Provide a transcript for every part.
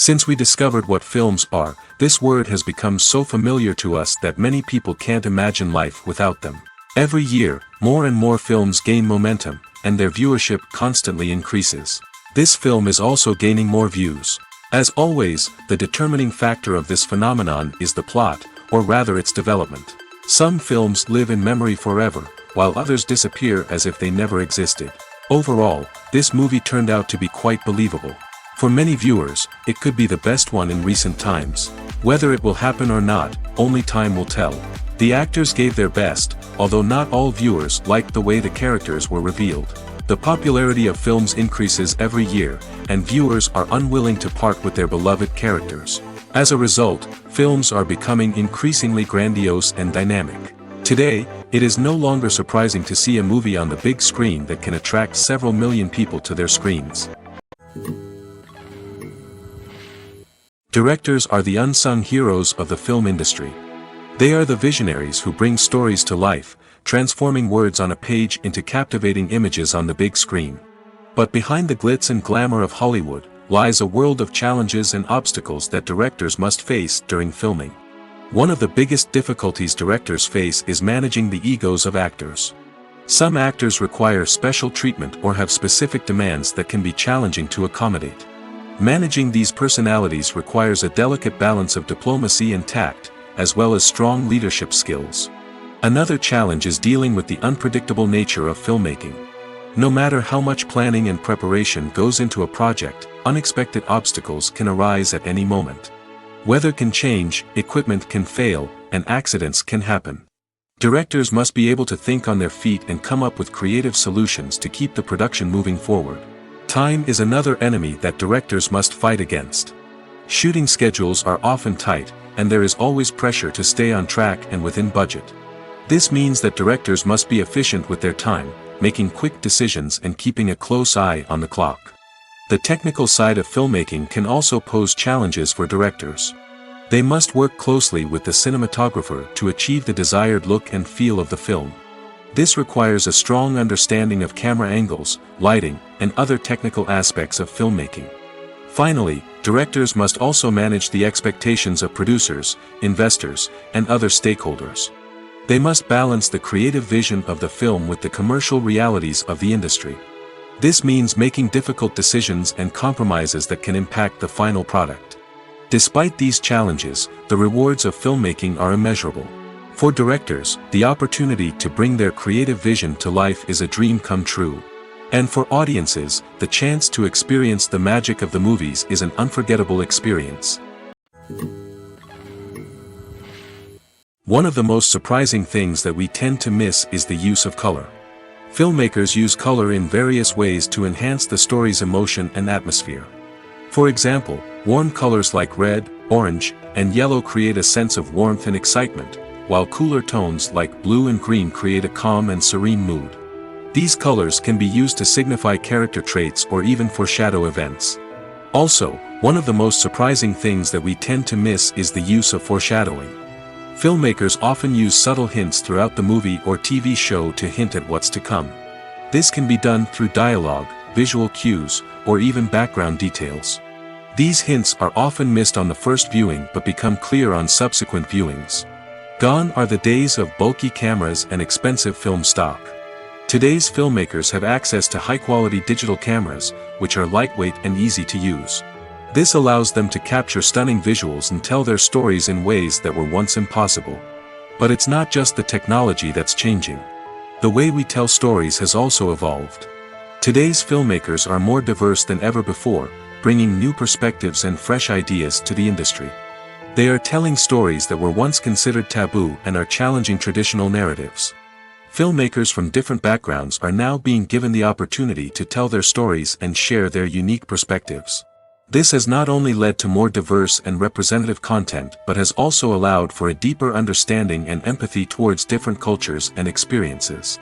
Since we discovered what films are, this word has become so familiar to us that many people can't imagine life without them. Every year, more and more films gain momentum, and their viewership constantly increases. This film is also gaining more views. As always, the determining factor of this phenomenon is the plot, or rather its development. Some films live in memory forever, while others disappear as if they never existed. Overall, this movie turned out to be quite believable. For many viewers, it could be the best one in recent times. Whether it will happen or not, only time will tell. The actors gave their best, although not all viewers liked the way the characters were revealed. The popularity of films increases every year, and viewers are unwilling to part with their beloved characters. As a result, films are becoming increasingly grandiose and dynamic. Today, it is no longer surprising to see a movie on the big screen that can attract several million people to their screens. Directors are the unsung heroes of the film industry. They are the visionaries who bring stories to life, transforming words on a page into captivating images on the big screen. But behind the glitz and glamour of Hollywood, lies a world of challenges and obstacles that directors must face during filming. One of the biggest difficulties directors face is managing the egos of actors. Some actors require special treatment or have specific demands that can be challenging to accommodate. Managing these personalities requires a delicate balance of diplomacy and tact, as well as strong leadership skills. Another challenge is dealing with the unpredictable nature of filmmaking. No matter how much planning and preparation goes into a project, unexpected obstacles can arise at any moment. Weather can change, equipment can fail, and accidents can happen. Directors must be able to think on their feet and come up with creative solutions to keep the production moving forward. Time is another enemy that directors must fight against. Shooting schedules are often tight, and there is always pressure to stay on track and within budget. This means that directors must be efficient with their time, making quick decisions and keeping a close eye on the clock. The technical side of filmmaking can also pose challenges for directors. They must work closely with the cinematographer to achieve the desired look and feel of the film. This requires a strong understanding of camera angles, lighting, and other technical aspects of filmmaking. Finally, directors must also manage the expectations of producers, investors, and other stakeholders. They must balance the creative vision of the film with the commercial realities of the industry. This means making difficult decisions and compromises that can impact the final product. Despite these challenges, the rewards of filmmaking are immeasurable. For directors, the opportunity to bring their creative vision to life is a dream come true. And for audiences, the chance to experience the magic of the movies is an unforgettable experience. One of the most surprising things that we tend to miss is the use of color. Filmmakers use color in various ways to enhance the story's emotion and atmosphere. For example, warm colors like red, orange, and yellow create a sense of warmth and excitement, while cooler tones like blue and green create a calm and serene mood. These colors can be used to signify character traits or even foreshadow events. Also, one of the most surprising things that we tend to miss is the use of foreshadowing. Filmmakers often use subtle hints throughout the movie or TV show to hint at what's to come. This can be done through dialogue, visual cues, or even background details. These hints are often missed on the first viewing but become clear on subsequent viewings. Gone are the days of bulky cameras and expensive film stock. Today's filmmakers have access to high-quality digital cameras, which are lightweight and easy to use. This allows them to capture stunning visuals and tell their stories in ways that were once impossible. But it's not just the technology that's changing. The way we tell stories has also evolved. Today's filmmakers are more diverse than ever before, bringing new perspectives and fresh ideas to the industry. They are telling stories that were once considered taboo and are challenging traditional narratives. Filmmakers from different backgrounds are now being given the opportunity to tell their stories and share their unique perspectives. This has not only led to more diverse and representative content but has also allowed for a deeper understanding and empathy towards different cultures and experiences.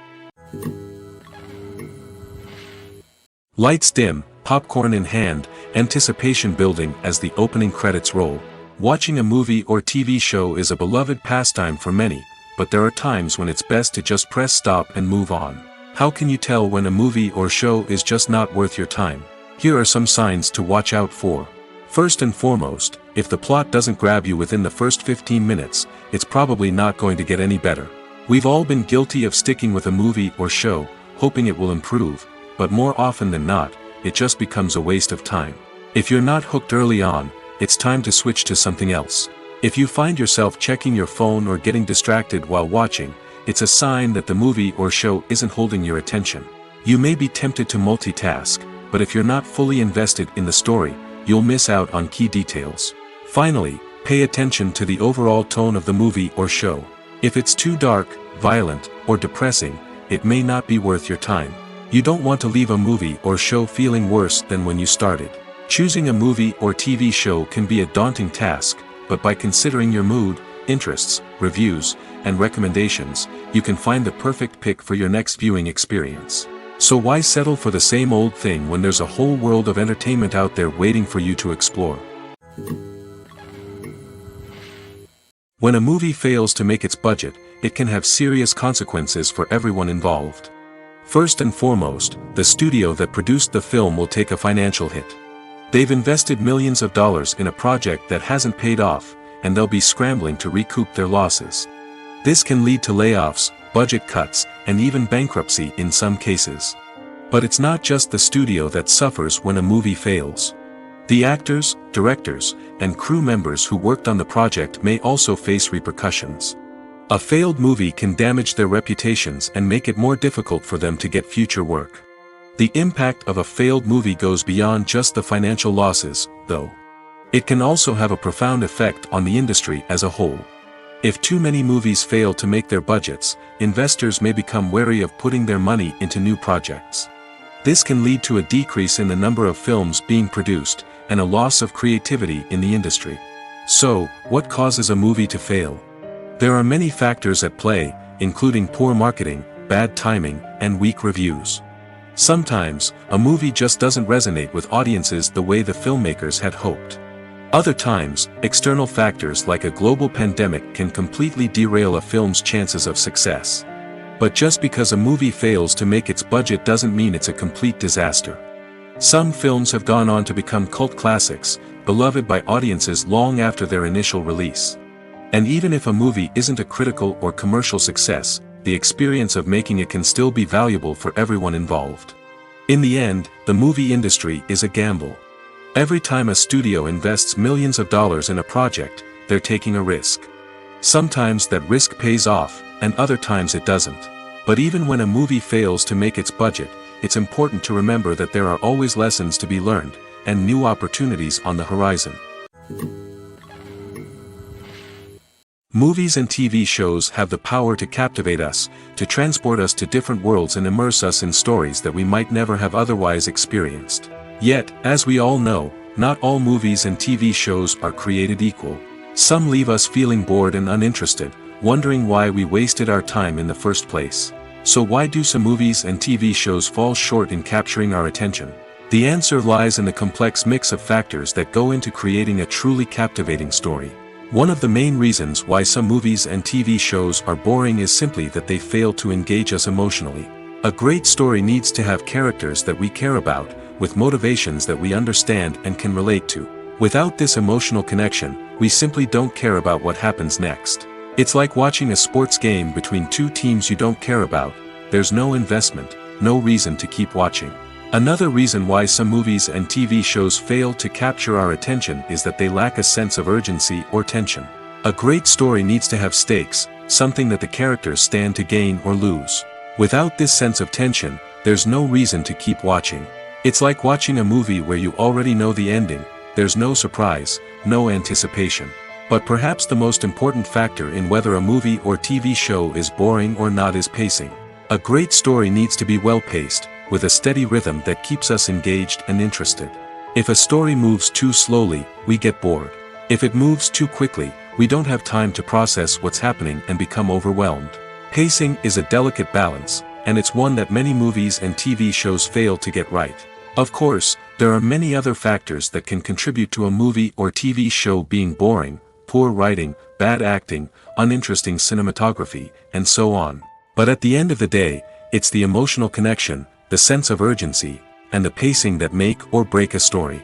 Lights dim, popcorn in hand, anticipation building as the opening credits roll. Watching a movie or TV show is a beloved pastime for many, but there are times when it's best to just press stop and move on. How can you tell when a movie or show is just not worth your time? Here are some signs to watch out for. First and foremost, if the plot doesn't grab you within the first 15 minutes, it's probably not going to get any better. We've all been guilty of sticking with a movie or show, hoping it will improve, but more often than not, it just becomes a waste of time. If you're not hooked early on, it's time to switch to something else. If you find yourself checking your phone or getting distracted while watching, it's a sign that the movie or show isn't holding your attention. You may be tempted to multitask, but if you're not fully invested in the story, you'll miss out on key details. Finally, pay attention to the overall tone of the movie or show. If it's too dark, violent, or depressing, it may not be worth your time. You don't want to leave a movie or show feeling worse than when you started. Choosing a movie or TV show can be a daunting task, but by considering your mood, interests, reviews, and recommendations, you can find the perfect pick for your next viewing experience. So why settle for the same old thing when there's a whole world of entertainment out there waiting for you to explore? When a movie fails to make its budget, it can have serious consequences for everyone involved. First and foremost, the studio that produced the film will take a financial hit. They've invested millions of dollars in a project that hasn't paid off, and they'll be scrambling to recoup their losses. This can lead to layoffs, budget cuts, and even bankruptcy in some cases. But it's not just the studio that suffers when a movie fails. The actors, directors, and crew members who worked on the project may also face repercussions. A failed movie can damage their reputations and make it more difficult for them to get future work. The impact of a failed movie goes beyond just the financial losses, though. It can also have a profound effect on the industry as a whole. If too many movies fail to make their budgets, investors may become wary of putting their money into new projects. This can lead to a decrease in the number of films being produced, and a loss of creativity in the industry. So, what causes a movie to fail? There are many factors at play, including poor marketing, bad timing, and weak reviews. Sometimes, a movie just doesn't resonate with audiences the way the filmmakers had hoped. Other times, external factors like a global pandemic can completely derail a film's chances of success. But just because a movie fails to make its budget doesn't mean it's a complete disaster. Some films have gone on to become cult classics, beloved by audiences long after their initial release. And even if a movie isn't a critical or commercial success, the experience of making it can still be valuable for everyone involved. In the end, the movie industry is a gamble. Every time a studio invests millions of dollars in a project, they're taking a risk. Sometimes that risk pays off, and other times it doesn't. But even when a movie fails to make its budget, it's important to remember that there are always lessons to be learned, and new opportunities on the horizon. Movies and TV shows have the power to captivate us, to transport us to different worlds and immerse us in stories that we might never have otherwise experienced. Yet, as we all know, not all movies and TV shows are created equal. Some leave us feeling bored and uninterested, wondering why we wasted our time in the first place. So why do some movies and TV shows fall short in capturing our attention? The answer lies in the complex mix of factors that go into creating a truly captivating story. One of the main reasons why some movies and TV shows are boring is simply that they fail to engage us emotionally. A great story needs to have characters that we care about, with motivations that we understand and can relate to. Without this emotional connection, we simply don't care about what happens next. It's like watching a sports game between two teams you don't care about. There's no investment, no reason to keep watching. Another reason why some movies and TV shows fail to capture our attention is that they lack a sense of urgency or tension. A great story needs to have stakes, something that the characters stand to gain or lose. Without this sense of tension, there's no reason to keep watching. It's like watching a movie where you already know the ending. There's no surprise, no anticipation. But perhaps the most important factor in whether a movie or TV show is boring or not is pacing. A great story needs to be well-paced, with a steady rhythm that keeps us engaged and interested. If a story moves too slowly, we get bored. If it moves too quickly, we don't have time to process what's happening and become overwhelmed. Pacing is a delicate balance, and it's one that many movies and TV shows fail to get right. Of course, there are many other factors that can contribute to a movie or TV show being boring: poor writing, bad acting, uninteresting cinematography, and so on. But at the end of the day, it's the emotional connection, the sense of urgency, and the pacing that make or break a story.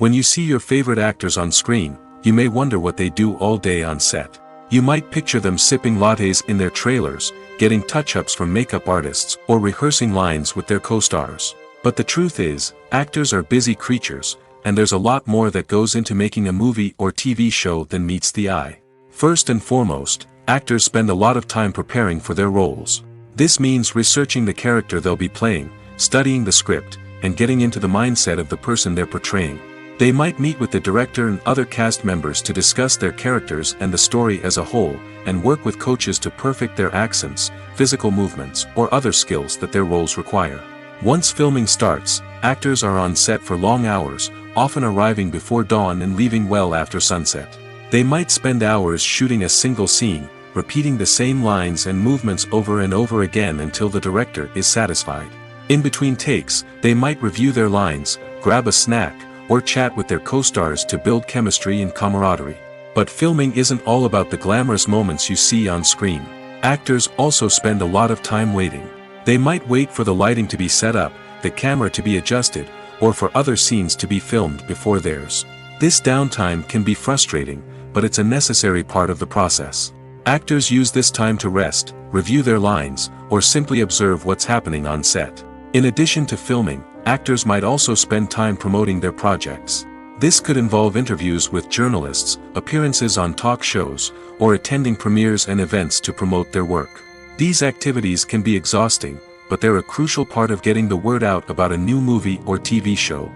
When you see your favorite actors on screen, you may wonder what they do all day on set. You might picture them sipping lattes in their trailers, getting touch-ups from makeup artists, or rehearsing lines with their co-stars. But the truth is, actors are busy creatures, and there's a lot more that goes into making a movie or TV show than meets the eye. First and foremost, actors spend a lot of time preparing for their roles. This means researching the character they'll be playing, studying the script, and getting into the mindset of the person they're portraying. They might meet with the director and other cast members to discuss their characters and the story as a whole, and work with coaches to perfect their accents, physical movements, or other skills that their roles require. Once filming starts, actors are on set for long hours, often arriving before dawn and leaving well after sunset. They might spend hours shooting a single scene, repeating the same lines and movements over and over again until the director is satisfied. In between takes, they might review their lines, grab a snack, or chat with their co-stars to build chemistry and camaraderie. But filming isn't all about the glamorous moments you see on screen. Actors also spend a lot of time waiting. They might wait for the lighting to be set up, the camera to be adjusted, or for other scenes to be filmed before theirs. This downtime can be frustrating, but it's a necessary part of the process. Actors use this time to rest, review their lines, or simply observe what's happening on set. In addition to filming, actors might also spend time promoting their projects. This could involve interviews with journalists, appearances on talk shows, or attending premieres and events to promote their work. These activities can be exhausting, but they're a crucial part of getting the word out about a new movie or TV show.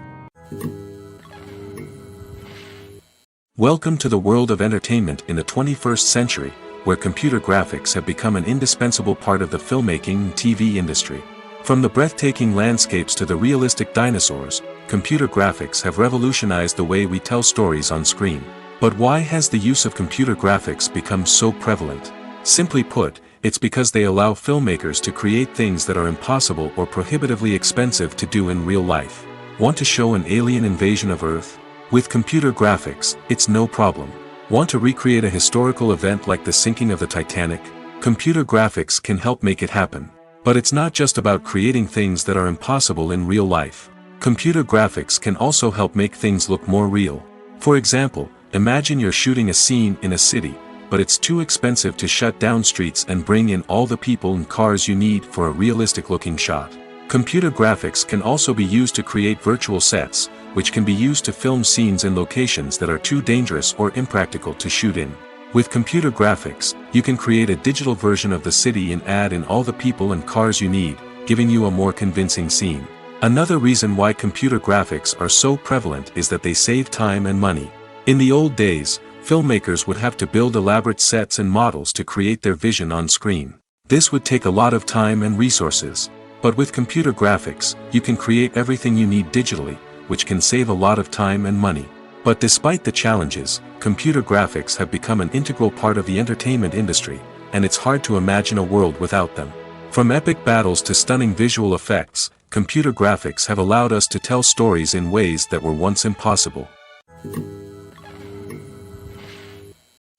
Welcome to the world of entertainment in the 21st century, where computer graphics have become an indispensable part of the filmmaking and TV industry. From the breathtaking landscapes to the realistic dinosaurs, computer graphics have revolutionized the way we tell stories on screen. But why has the use of computer graphics become so prevalent? Simply put, it's because they allow filmmakers to create things that are impossible or prohibitively expensive to do in real life. Want to show an alien invasion of Earth? With computer graphics, it's no problem. Want to recreate a historical event like the sinking of the Titanic? Computer graphics can help make it happen. But it's not just about creating things that are impossible in real life. Computer graphics can also help make things look more real. For example, imagine you're shooting a scene in a city, but it's too expensive to shut down streets and bring in all the people and cars you need for a realistic-looking shot. Computer graphics can also be used to create virtual sets, which can be used to film scenes in locations that are too dangerous or impractical to shoot in. With computer graphics, you can create a digital version of the city and add in all the people and cars you need, giving you a more convincing scene. Another reason why computer graphics are so prevalent is that they save time and money. In the old days, filmmakers would have to build elaborate sets and models to create their vision on screen. This would take a lot of time and resources. But with computer graphics, you can create everything you need digitally, which can save a lot of time and money. But despite the challenges, computer graphics have become an integral part of the entertainment industry, and it's hard to imagine a world without them. From epic battles to stunning visual effects, computer graphics have allowed us to tell stories in ways that were once impossible.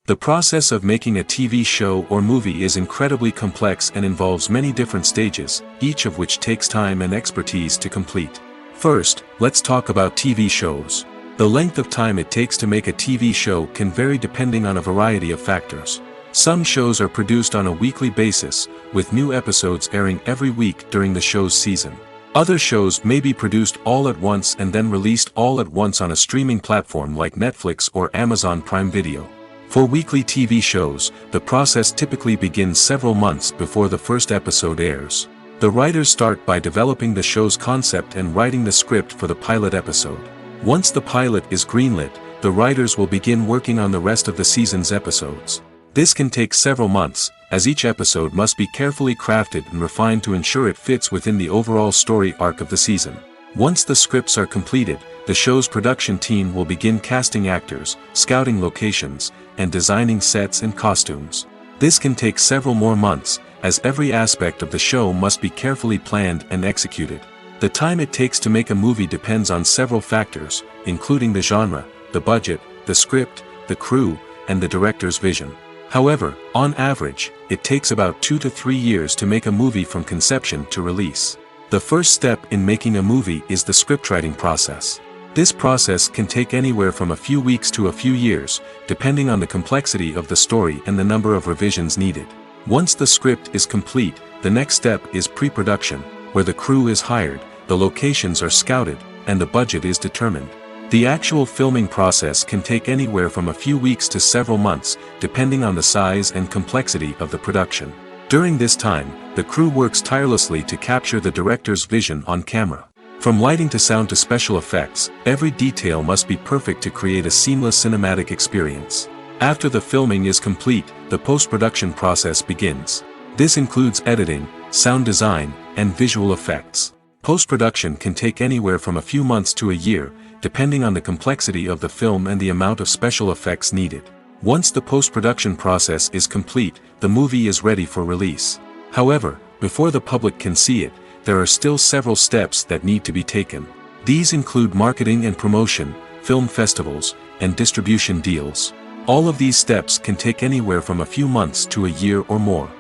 The process of making a TV show or movie is incredibly complex and involves many different stages, each of which takes time and expertise to complete. First, let's talk about TV shows. The length of time it takes to make a TV show can vary depending on a variety of factors. Some shows are produced on a weekly basis, with new episodes airing every week during the show's season. Other shows may be produced all at once and then released all at once on a streaming platform like Netflix or Amazon Prime Video. For weekly TV shows, the process typically begins several months before the first episode airs. The writers start by developing the show's concept and writing the script for the pilot episode. Once the pilot is greenlit, the writers will begin working on the rest of the season's episodes. This can take several months, as each episode must be carefully crafted and refined to ensure it fits within the overall story arc of the season. Once the scripts are completed, the show's production team will begin casting actors, scouting locations, and designing sets and costumes. This can take several more months, as every aspect of the show must be carefully planned and executed. The time it takes to make a movie depends on several factors, including the genre, the budget, the script, the crew, and the director's vision. However, on average, it takes about 2 to 3 years to make a movie from conception to release. The first step in making a movie is the scriptwriting process. This process can take anywhere from a few weeks to a few years, depending on the complexity of the story and the number of revisions needed. Once the script is complete, the next step is pre-production, where the crew is hired, the locations are scouted, and the budget is determined. The actual filming process can take anywhere from a few weeks to several months, depending on the size and complexity of the production. During this time, the crew works tirelessly to capture the director's vision on camera. From lighting to sound to special effects, every detail must be perfect to create a seamless cinematic experience. After the filming is complete, the post-production process begins. This includes editing, sound design, and visual effects. Post-production can take anywhere from a few months to a year, depending on the complexity of the film and the amount of special effects needed. Once the post-production process is complete, the movie is ready for release. However, before the public can see it, there are still several steps that need to be taken. These include marketing and promotion, film festivals, and distribution deals. All of these steps can take anywhere from a few months to a year or more.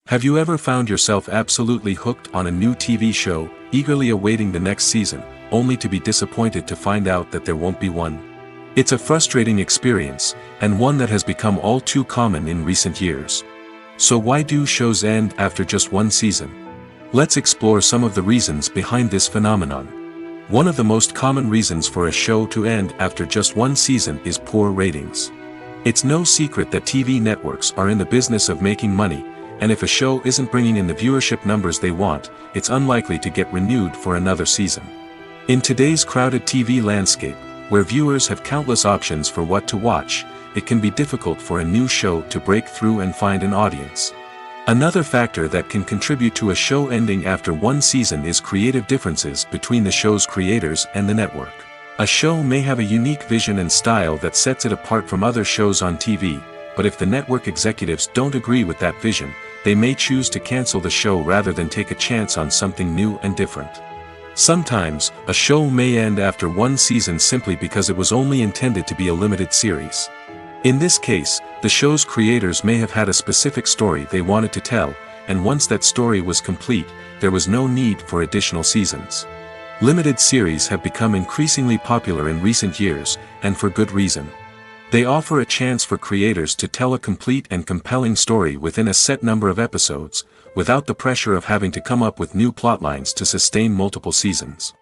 Have you ever found yourself absolutely hooked on a new TV show, eagerly awaiting the next season, only to be disappointed to find out that there won't be one? It's a frustrating experience, and one that has become all too common in recent years. So why do shows end after just one season? Let's explore some of the reasons behind this phenomenon. One of the most common reasons for a show to end after just one season is poor ratings. It's no secret that TV networks are in the business of making money, and if a show isn't bringing in the viewership numbers they want, it's unlikely to get renewed for another season. In today's crowded TV landscape, where viewers have countless options for what to watch, it can be difficult for a new show to break through and find an audience. Another factor that can contribute to a show ending after one season is creative differences between the show's creators and the network. A show may have a unique vision and style that sets it apart from other shows on TV, but if the network executives don't agree with that vision, they may choose to cancel the show rather than take a chance on something new and different. Sometimes, a show may end after one season simply because it was only intended to be a limited series. In this case, the show's creators may have had a specific story they wanted to tell, and once that story was complete, there was no need for additional seasons. Limited series have become increasingly popular in recent years, and for good reason. They offer a chance for creators to tell a complete and compelling story within a set number of episodes, without the pressure of having to come up with new plotlines to sustain multiple seasons.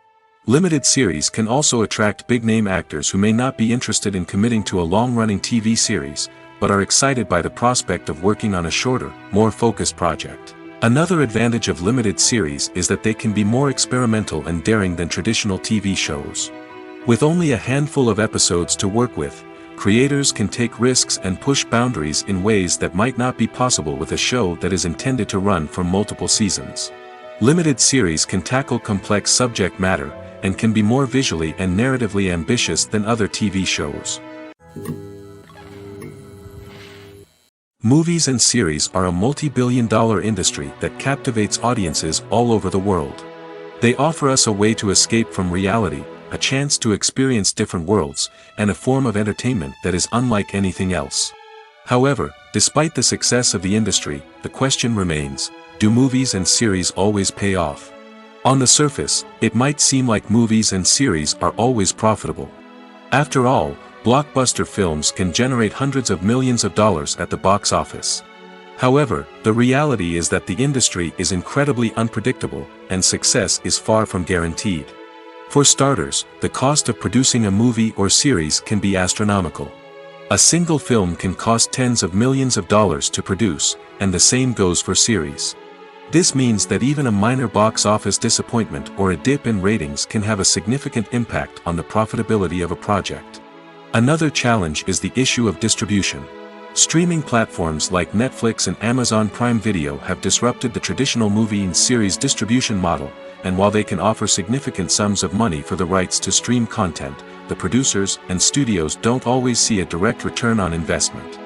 Limited series can also attract big-name actors who may not be interested in committing to a long-running TV series, but are excited by the prospect of working on a shorter, more focused project. Another advantage of limited series is that they can be more experimental and daring than traditional TV shows. With only a handful of episodes to work with, creators can take risks and push boundaries in ways that might not be possible with a show that is intended to run for multiple seasons. Limited series can tackle complex subject matter, and can be more visually and narratively ambitious than other TV shows. Movies and series are a multi-billion-dollar industry that captivates audiences all over the world. They offer us a way to escape from reality, a chance to experience different worlds, and a form of entertainment that is unlike anything else. However, despite the success of the industry, the question remains, do movies and series always pay off? On the surface, it might seem like movies and series are always profitable. After all, blockbuster films can generate hundreds of millions of dollars at the box office. However, the reality is that the industry is incredibly unpredictable, and success is far from guaranteed. For starters, the cost of producing a movie or series can be astronomical. A single film can cost tens of millions of dollars to produce, and the same goes for series. This means that even a minor box office disappointment or a dip in ratings can have a significant impact on the profitability of a project. Another challenge is the issue of distribution. Streaming platforms like Netflix and Amazon Prime Video have disrupted the traditional movie and series distribution model, and while they can offer significant sums of money for the rights to stream content, the producers and studios don't always see a direct return on investment.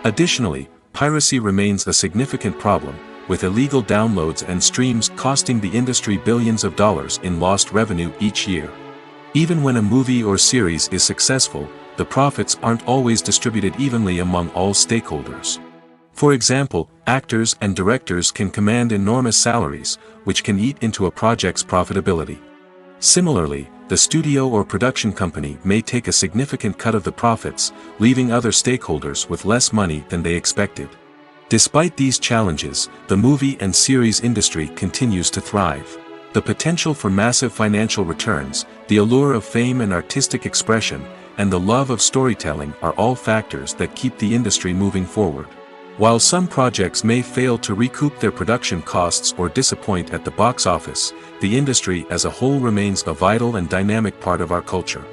Additionally, piracy remains a significant problem, with illegal downloads and streams costing the industry billions of dollars in lost revenue each year. Even when a movie or series is successful, the profits aren't always distributed evenly among all stakeholders. For example, actors and directors can command enormous salaries, which can eat into a project's profitability. Similarly, the studio or production company may take a significant cut of the profits, leaving other stakeholders with less money than they expected. Despite these challenges, the movie and series industry continues to thrive. The potential for massive financial returns, the allure of fame and artistic expression, and the love of storytelling are all factors that keep the industry moving forward. While some projects may fail to recoup their production costs or disappoint at the box office, the industry as a whole remains a vital and dynamic part of our culture.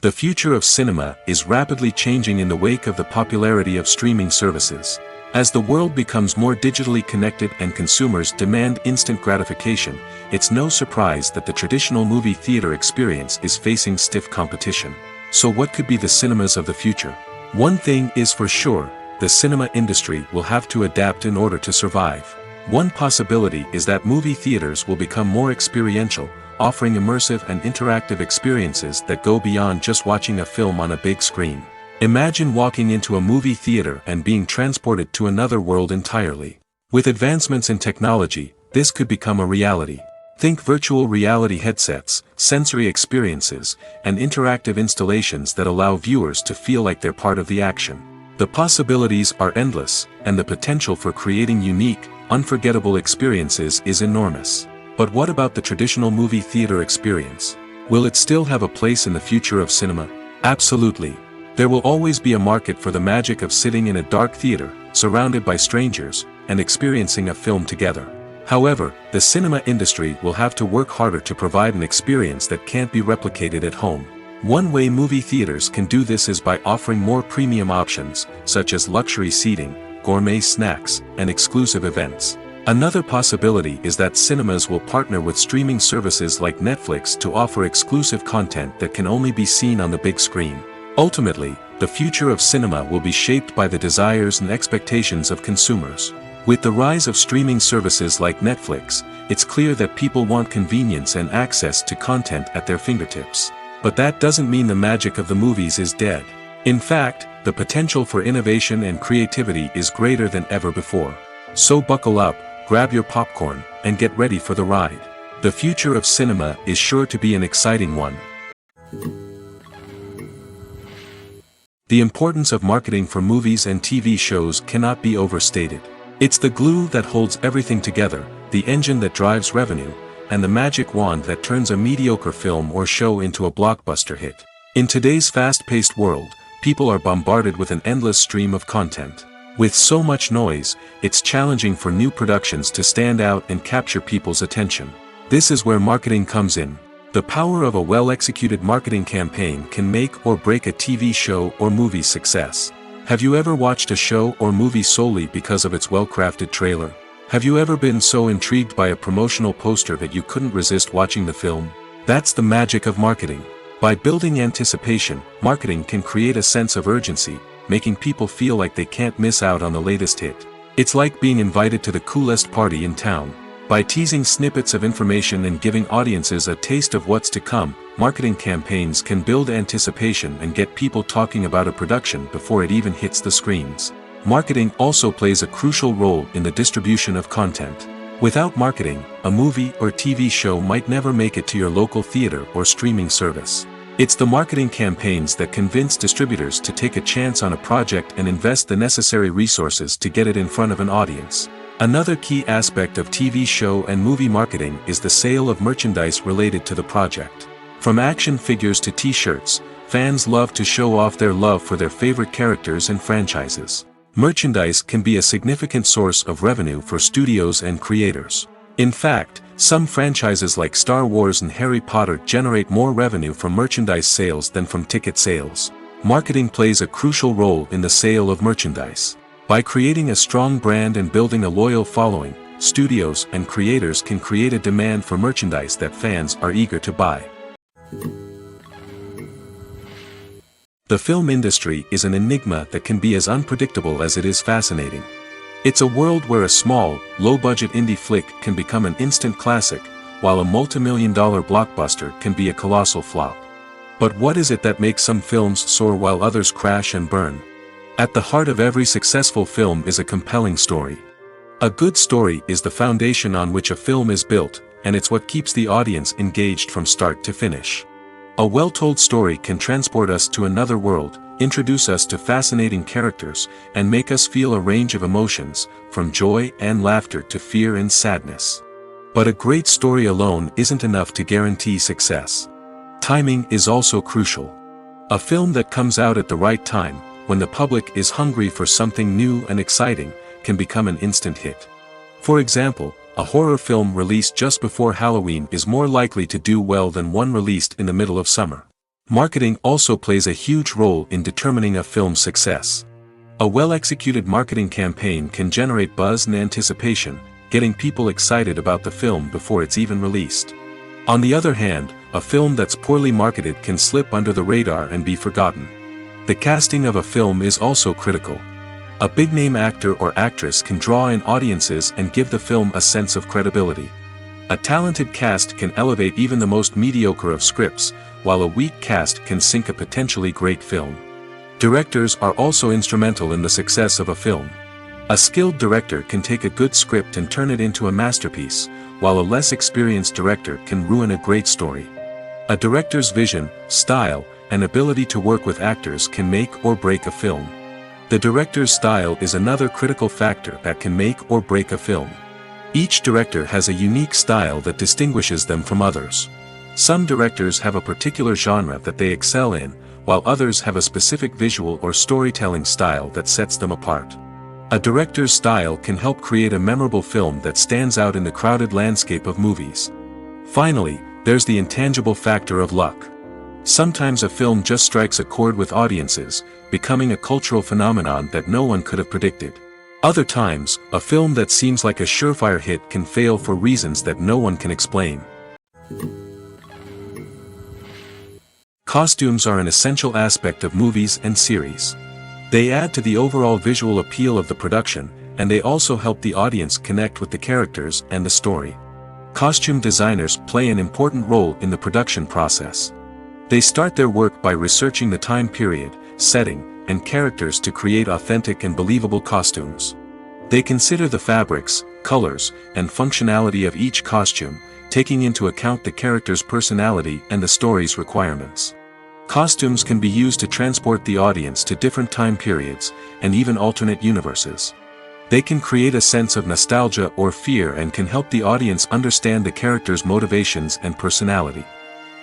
The future of cinema is rapidly changing in the wake of the popularity of streaming services. As the world becomes more digitally connected and consumers demand instant gratification, it's no surprise that the traditional movie theater experience is facing stiff competition. So what could be the cinemas of the future? One thing is for sure, the cinema industry will have to adapt in order to survive. One possibility is that movie theaters will become more experiential, offering immersive and interactive experiences that go beyond just watching a film on a big screen. Imagine walking into a movie theater and being transported to another world entirely. With advancements in technology, this could become a reality. Think virtual reality headsets, sensory experiences, and interactive installations that allow viewers to feel like they're part of the action. The possibilities are endless, and the potential for creating unique, unforgettable experiences is enormous. But what about the traditional movie theater experience? Will it still have a place in the future of cinema? Absolutely. There will always be a market for the magic of sitting in a dark theater, surrounded by strangers, and experiencing a film together. However, the cinema industry will have to work harder to provide an experience that can't be replicated at home. One way movie theaters can do this is by offering more premium options, such as luxury seating, gourmet snacks, and exclusive events. Another possibility is that cinemas will partner with streaming services like Netflix to offer exclusive content that can only be seen on the big screen. Ultimately, the future of cinema will be shaped by the desires and expectations of consumers. With the rise of streaming services like Netflix, it's clear that people want convenience and access to content at their fingertips. But that doesn't mean the magic of the movies is dead. In fact, the potential for innovation and creativity is greater than ever before. So buckle up, grab your popcorn, and get ready for the ride. The future of cinema is sure to be an exciting one. The importance of marketing for movies and TV shows cannot be overstated. It's the glue that holds everything together, the engine that drives revenue, and the magic wand that turns a mediocre film or show into a blockbuster hit. In today's fast-paced world, people are bombarded with an endless stream of content. With so much noise, it's challenging for new productions to stand out and capture people's attention. This is where marketing comes in. The power of a well-executed marketing campaign can make or break a TV show or movie's success. Have you ever watched a show or movie solely because of its well-crafted trailer? Have you ever been so intrigued by a promotional poster that you couldn't resist watching the film? That's the magic of marketing. By building anticipation, marketing can create a sense of urgency, making people feel like they can't miss out on the latest hit. It's like being invited to the coolest party in town. By teasing snippets of information and giving audiences a taste of what's to come, marketing campaigns can build anticipation and get people talking about a production before it even hits the screens. Marketing also plays a crucial role in the distribution of content. Without marketing, a movie or TV show might never make it to your local theater or streaming service. It's the marketing campaigns that convince distributors to take a chance on a project and invest the necessary resources to get it in front of an audience. Another key aspect of TV show and movie marketing is the sale of merchandise related to the project. From action figures to t-shirts, fans love to show off their love for their favorite characters and franchises. Merchandise can be a significant source of revenue for studios and creators. In fact, some franchises like Star Wars and Harry Potter generate more revenue from merchandise sales than from ticket sales. Marketing plays a crucial role in the sale of merchandise. By creating a strong brand and building a loyal following, studios and creators can create a demand for merchandise that fans are eager to buy. The film industry is an enigma that can be as unpredictable as it is fascinating. It's a world where a small, low-budget indie flick can become an instant classic, while a multi-million-dollar blockbuster can be a colossal flop. But what is it that makes some films soar while others crash and burn? At the heart of every successful film is a compelling story. A good story is the foundation on which a film is built, and it's what keeps the audience engaged from start to finish. A well-told story can transport us to another world, introduce us to fascinating characters, and make us feel a range of emotions, from joy and laughter to fear and sadness. But a great story alone isn't enough to guarantee success. Timing is also crucial. A film that comes out at the right time, when the public is hungry for something new and exciting, can become an instant hit. For example, a horror film released just before Halloween is more likely to do well than one released in the middle of summer. Marketing also plays a huge role in determining a film's success. A well-executed marketing campaign can generate buzz and anticipation, getting people excited about the film before it's even released. On the other hand, a film that's poorly marketed can slip under the radar and be forgotten. The casting of a film is also critical. A big-name actor or actress can draw in audiences and give the film a sense of credibility. A talented cast can elevate even the most mediocre of scripts, while a weak cast can sink a potentially great film. Directors are also instrumental in the success of a film. A skilled director can take a good script and turn it into a masterpiece, while a less experienced director can ruin a great story. A director's vision, style, and ability to work with actors can make or break a film. The director's style is another critical factor that can make or break a film. Each director has a unique style that distinguishes them from others. Some directors have a particular genre that they excel in, while others have a specific visual or storytelling style that sets them apart. A director's style can help create a memorable film that stands out in the crowded landscape of movies. Finally, there's the intangible factor of luck. Sometimes a film just strikes a chord with audiences, becoming a cultural phenomenon that no one could have predicted. Other times, a film that seems like a surefire hit can fail for reasons that no one can explain. Costumes are an essential aspect of movies and series. They add to the overall visual appeal of the production, and they also help the audience connect with the characters and the story. Costume designers play an important role in the production process. They start their work by researching the time period, setting, and characters to create authentic and believable costumes. They consider the fabrics, colors, and functionality of each costume, taking into account the character's personality and the story's requirements. Costumes can be used to transport the audience to different time periods, and even alternate universes. They can create a sense of nostalgia or fear and can help the audience understand the character's motivations and personality.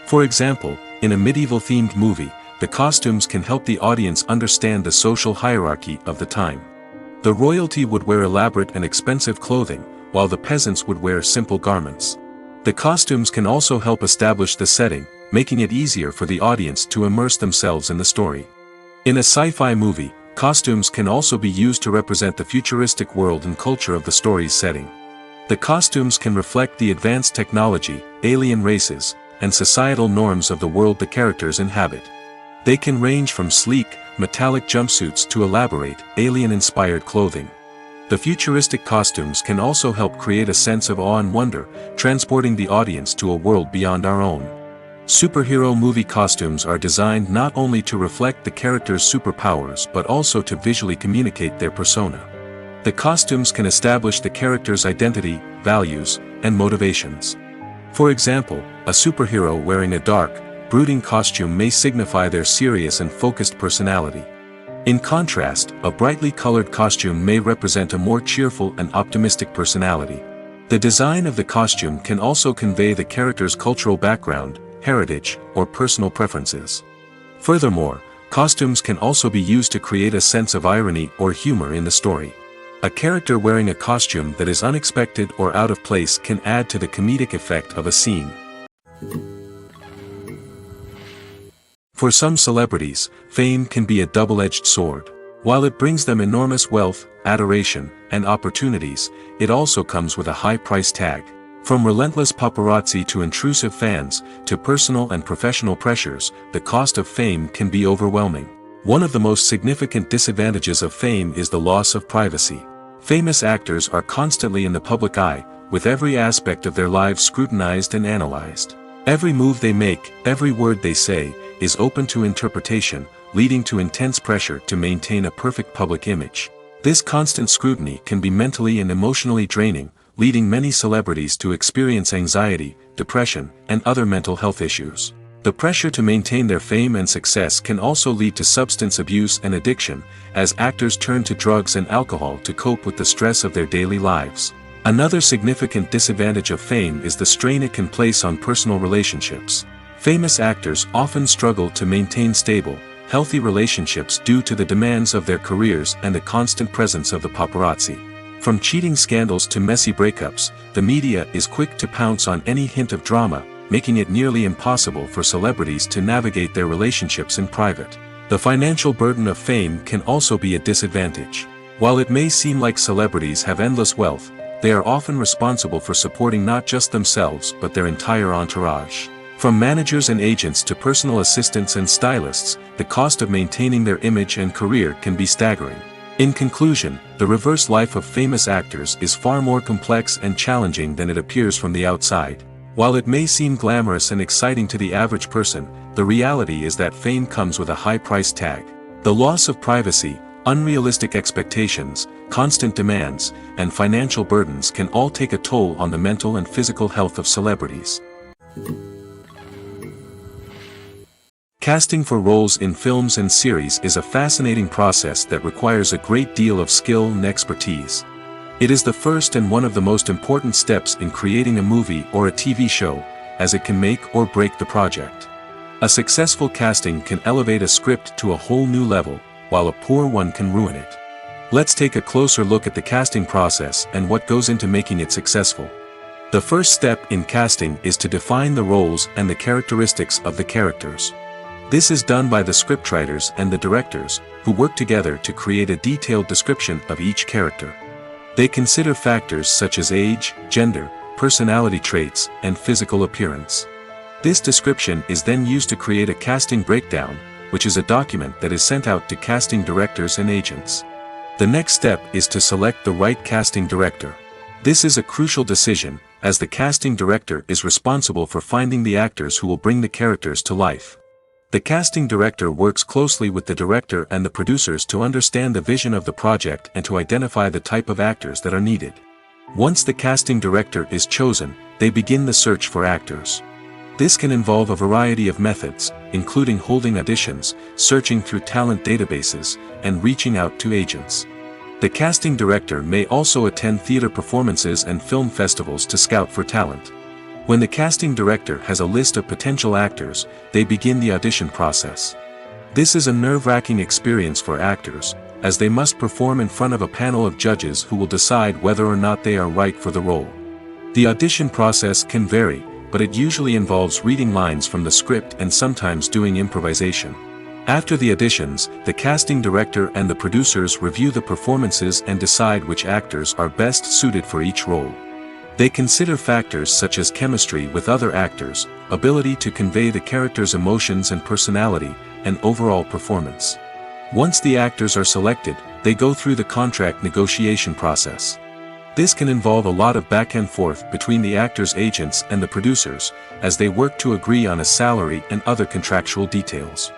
For example, in a medieval-themed movie, the costumes can help the audience understand the social hierarchy of the time. The royalty would wear elaborate and expensive clothing, while the peasants would wear simple garments. The costumes can also help establish the setting, making it easier for the audience to immerse themselves in the story. In a sci-fi movie, costumes can also be used to represent the futuristic world and culture of the story's setting. The costumes can reflect the advanced technology, alien races, and societal norms of the world the characters inhabit. They can range from sleek, metallic jumpsuits to elaborate, alien-inspired clothing. The futuristic costumes can also help create a sense of awe and wonder, transporting the audience to a world beyond our own. Superhero movie costumes are designed not only to reflect the character's superpowers but also to visually communicate their persona. The costumes can establish the character's identity, values, and motivations. For example, a superhero wearing a dark, brooding costume may signify their serious and focused personality. In contrast, a brightly colored costume may represent a more cheerful and optimistic personality. The design of the costume can also convey the character's cultural background, heritage, or personal preferences. Furthermore, costumes can also be used to create a sense of irony or humor in the story. A character wearing a costume that is unexpected or out of place can add to the comedic effect of a scene. For some celebrities, fame can be a double-edged sword. While it brings them enormous wealth, adoration, and opportunities, it also comes with a high price tag. From relentless paparazzi to intrusive fans, to personal and professional pressures, the cost of fame can be overwhelming. One of the most significant disadvantages of fame is the loss of privacy. Famous actors are constantly in the public eye, with every aspect of their lives scrutinized and analyzed. Every move they make, every word they say, is open to interpretation, leading to intense pressure to maintain a perfect public image. This constant scrutiny can be mentally and emotionally draining, leading many celebrities to experience anxiety, depression, and other mental health issues. The pressure to maintain their fame and success can also lead to substance abuse and addiction, as actors turn to drugs and alcohol to cope with the stress of their daily lives. Another significant disadvantage of fame is the strain it can place on personal relationships. Famous actors often struggle to maintain stable, healthy relationships due to the demands of their careers and the constant presence of the paparazzi. From cheating scandals to messy breakups, the media is quick to pounce on any hint of drama, making it nearly impossible for celebrities to navigate their relationships in private. The financial burden of fame can also be a disadvantage. While it may seem like celebrities have endless wealth, they are often responsible for supporting not just themselves but their entire entourage. From managers and agents to personal assistants and stylists, the cost of maintaining their image and career can be staggering. In conclusion, the reverse life of famous actors is far more complex and challenging than it appears from the outside. While it may seem glamorous and exciting to the average person, the reality is that fame comes with a high price tag. The loss of privacy, unrealistic expectations, constant demands, and financial burdens can all take a toll on the mental and physical health of celebrities. Casting for roles in films and series is a fascinating process that requires a great deal of skill and expertise. It is the first and one of the most important steps in creating a movie or a TV show, as it can make or break the project. A successful casting can elevate a script to a whole new level, while a poor one can ruin it. Let's take a closer look at the casting process and what goes into making it successful. The first step in casting is to define the roles and the characteristics of the characters. This is done by the scriptwriters and the directors, who work together to create a detailed description of each character. They consider factors such as age, gender, personality traits, and physical appearance. This description is then used to create a casting breakdown, which is a document that is sent out to casting directors and agents. The next step is to select the right casting director. This is a crucial decision, as the casting director is responsible for finding the actors who will bring the characters to life. The casting director works closely with the director and the producers to understand the vision of the project and to identify the type of actors that are needed. Once the casting director is chosen, they begin the search for actors. This can involve a variety of methods, including holding auditions, searching through talent databases, and reaching out to agents. The casting director may also attend theater performances and film festivals to scout for talent. When the casting director has a list of potential actors, they begin the audition process. This is a nerve-wracking experience for actors, as they must perform in front of a panel of judges who will decide whether or not they are right for the role. The audition process can vary, but it usually involves reading lines from the script and sometimes doing improvisation. After the auditions, the casting director and the producers review the performances and decide which actors are best suited for each role. They consider factors such as chemistry with other actors, ability to convey the character's emotions and personality, and overall performance. Once the actors are selected, they go through the contract negotiation process. This can involve a lot of back and forth between the actors' agents and the producers, as they work to agree on a salary and other contractual details.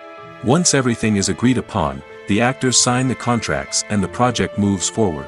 Once everything is agreed upon, the actors sign the contracts and the project moves forward.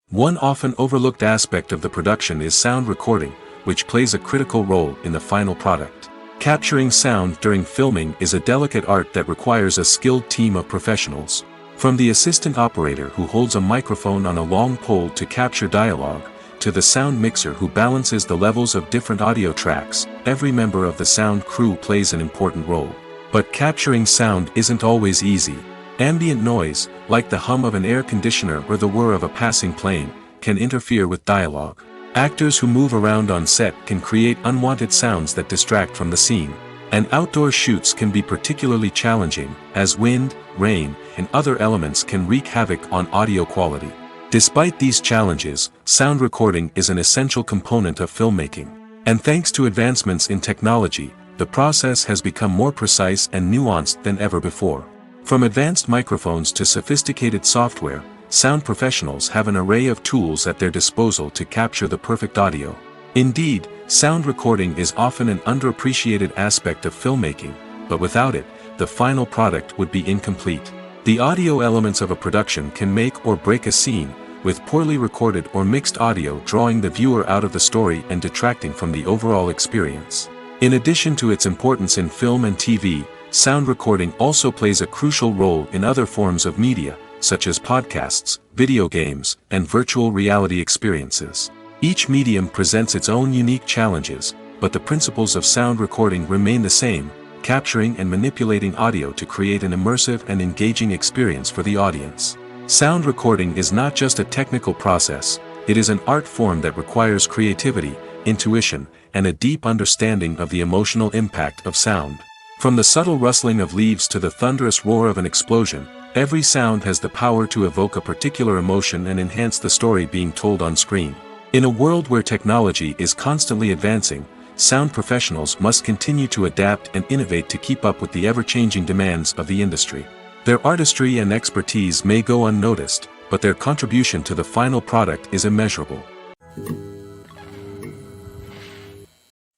One often overlooked aspect of the production is sound recording, which plays a critical role in the final product. Capturing sound during filming is a delicate art that requires a skilled team of professionals. From the assistant operator who holds a microphone on a long pole to capture dialogue, to the sound mixer who balances the levels of different audio tracks, every member of the sound crew plays an important role. But capturing sound isn't always easy. Ambient noise, like the hum of an air conditioner or the whir of a passing plane, can interfere with dialogue. Actors who move around on set can create unwanted sounds that distract from the scene. And outdoor shoots can be particularly challenging, as wind, rain, and other elements can wreak havoc on audio quality. Despite these challenges, sound recording is an essential component of filmmaking. And thanks to advancements in technology, the process has become more precise and nuanced than ever before. From advanced microphones to sophisticated software, sound professionals have an array of tools at their disposal to capture the perfect audio. Indeed, sound recording is often an underappreciated aspect of filmmaking, but without it, the final product would be incomplete. The audio elements of a production can make or break a scene, with poorly recorded or mixed audio drawing the viewer out of the story and detracting from the overall experience. In addition to its importance in film and TV, sound recording also plays a crucial role in other forms of media, such as podcasts, video games, and virtual reality experiences. Each medium presents its own unique challenges, but the principles of sound recording remain the same, capturing and manipulating audio to create an immersive and engaging experience for the audience. Sound recording is not just a technical process, it is an art form that requires creativity, intuition, and a deep understanding of the emotional impact of sound. From the subtle rustling of leaves to the thunderous roar of an explosion, every sound has the power to evoke a particular emotion and enhance the story being told on screen. In a world where technology is constantly advancing, sound professionals must continue to adapt and innovate to keep up with the ever-changing demands of the industry. Their artistry and expertise may go unnoticed, but their contribution to the final product is immeasurable.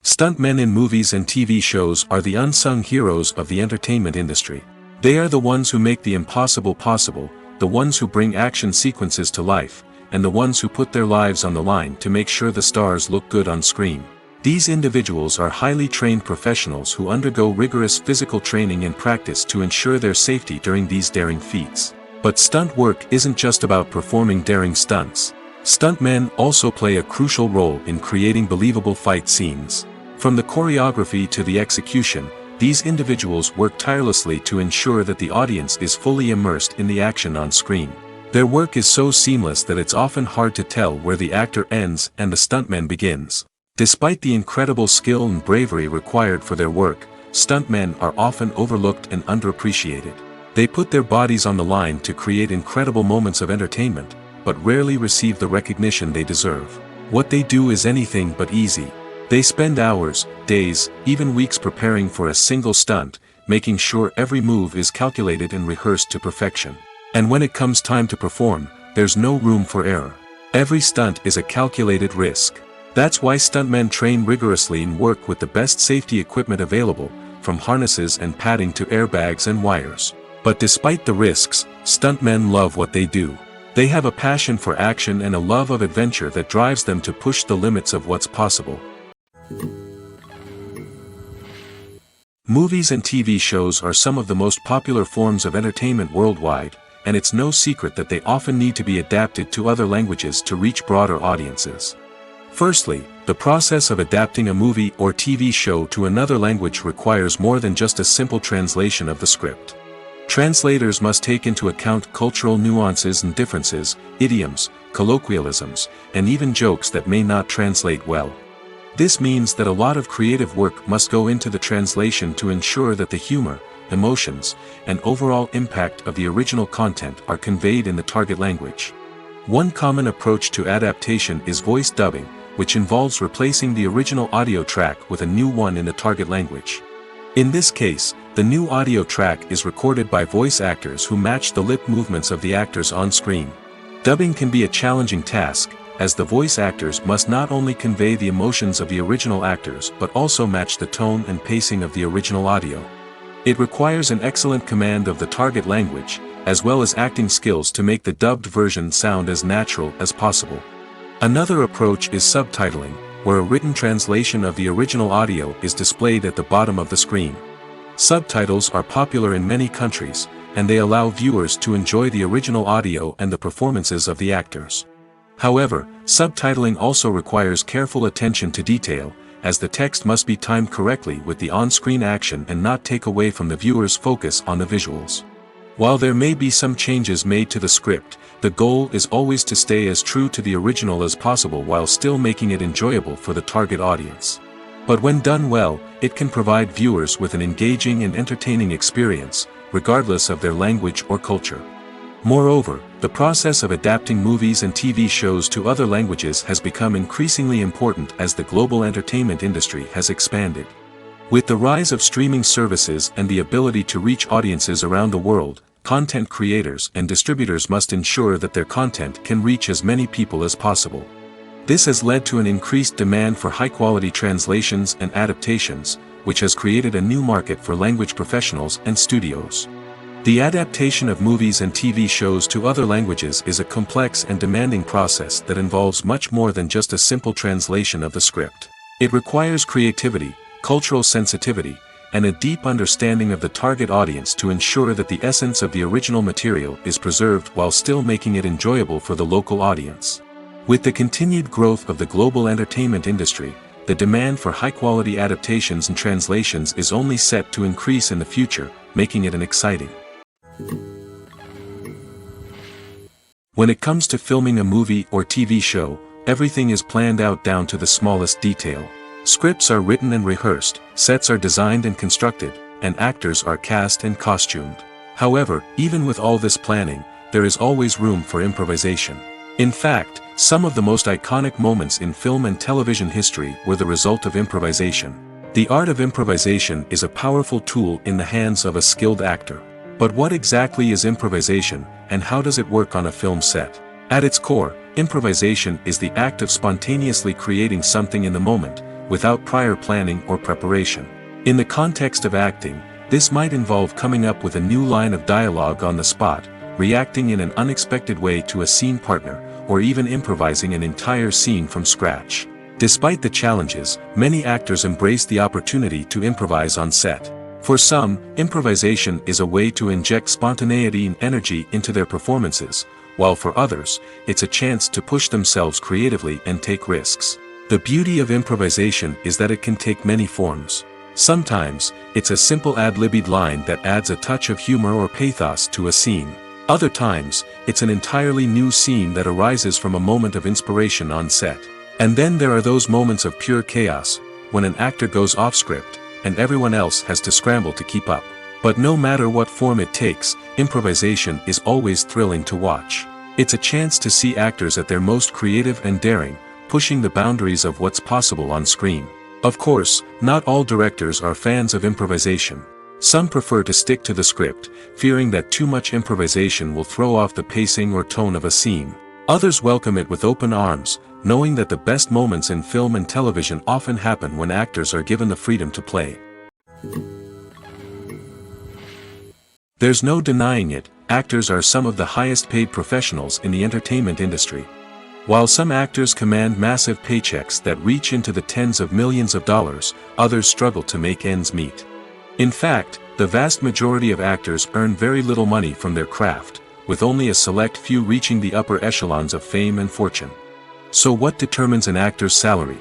Stuntmen in movies and TV shows are the unsung heroes of the entertainment industry. They are the ones who make the impossible possible, the ones who bring action sequences to life, and the ones who put their lives on the line to make sure the stars look good on screen. These individuals are highly trained professionals who undergo rigorous physical training and practice to ensure their safety during these daring feats. But stunt work isn't just about performing daring stunts. Stuntmen also play a crucial role in creating believable fight scenes. From the choreography to the execution, these individuals work tirelessly to ensure that the audience is fully immersed in the action on screen. Their work is so seamless that it's often hard to tell where the actor ends and the stuntman begins. Despite the incredible skill and bravery required for their work, stuntmen are often overlooked and underappreciated. They put their bodies on the line to create incredible moments of entertainment, but rarely receive the recognition they deserve. What they do is anything but easy. They spend hours, days, even weeks preparing for a single stunt, making sure every move is calculated and rehearsed to perfection. And when it comes time to perform, there's no room for error. Every stunt is a calculated risk. That's why stuntmen train rigorously and work with the best safety equipment available, from harnesses and padding to airbags and wires. But despite the risks, stuntmen love what they do. They have a passion for action and a love of adventure that drives them to push the limits of what's possible. Movies and TV shows are some of the most popular forms of entertainment worldwide, and it's no secret that they often need to be adapted to other languages to reach broader audiences. Firstly, the process of adapting a movie or TV show to another language requires more than just a simple translation of the script. Translators must take into account cultural nuances and differences, idioms, colloquialisms, and even jokes that may not translate well. This means that a lot of creative work must go into the translation to ensure that the humor, emotions, and overall impact of the original content are conveyed in the target language. One common approach to adaptation is voice dubbing, which involves replacing the original audio track with a new one in the target language. In this case, the new audio track is recorded by voice actors who match the lip movements of the actors on screen. Dubbing can be a challenging task, as the voice actors must not only convey the emotions of the original actors but also match the tone and pacing of the original audio. It requires an excellent command of the target language, as well as acting skills to make the dubbed version sound as natural as possible. Another approach is subtitling, where a written translation of the original audio is displayed at the bottom of the screen. Subtitles are popular in many countries, and they allow viewers to enjoy the original audio and the performances of the actors. However, subtitling also requires careful attention to detail, as the text must be timed correctly with the on-screen action and not take away from the viewer's focus on the visuals. While there may be some changes made to the script, the goal is always to stay as true to the original as possible while still making it enjoyable for the target audience. But when done well, it can provide viewers with an engaging and entertaining experience, regardless of their language or culture. Moreover, the process of adapting movies and TV shows to other languages has become increasingly important as the global entertainment industry has expanded. With the rise of streaming services and the ability to reach audiences around the world, content creators and distributors must ensure that their content can reach as many people as possible. This has led to an increased demand for high-quality translations and adaptations, which has created a new market for language professionals and studios. The adaptation of movies and TV shows to other languages is a complex and demanding process that involves much more than just a simple translation of the script. It requires creativity, cultural sensitivity, and a deep understanding of the target audience to ensure that the essence of the original material is preserved while still making it enjoyable for the local audience. With the continued growth of the global entertainment industry, the demand for high-quality adaptations and translations is only set to increase in the future, making it an exciting. When it comes to filming a movie or TV show, everything is planned out down to the smallest detail. Scripts are written and rehearsed, sets are designed and constructed, and actors are cast and costumed. However, even with all this planning, there is always room for improvisation. In fact, some of the most iconic moments in film and television history were the result of improvisation. The art of improvisation is a powerful tool in the hands of a skilled actor. But what exactly is improvisation, and how does it work on a film set? At its core, improvisation is the act of spontaneously creating something in the moment, without prior planning or preparation. In the context of acting, this might involve coming up with a new line of dialogue on the spot, reacting in an unexpected way to a scene partner, or even improvising an entire scene from scratch. Despite the challenges, many actors embrace the opportunity to improvise on set. For some, improvisation is a way to inject spontaneity and energy into their performances, while for others, it's a chance to push themselves creatively and take risks. The beauty of improvisation is that it can take many forms. Sometimes, it's a simple ad-libbed line that adds a touch of humor or pathos to a scene. Other times, it's an entirely new scene that arises from a moment of inspiration on set. And then there are those moments of pure chaos, when an actor goes off script, and everyone else has to scramble to keep up. But no matter what form it takes, improvisation is always thrilling to watch. It's a chance to see actors at their most creative and daring, pushing the boundaries of what's possible on screen. Of course, not all directors are fans of improvisation. Some prefer to stick to the script, fearing that too much improvisation will throw off the pacing or tone of a scene. Others welcome it with open arms, knowing that the best moments in film and television often happen when actors are given the freedom to play. There's no denying it, actors are some of the highest paid professionals in the entertainment industry. While some actors command massive paychecks that reach into the tens of millions of dollars, others struggle to make ends meet. In fact, the vast majority of actors earn very little money from their craft, with only a select few reaching the upper echelons of fame and fortune. So what determines an actor's salary?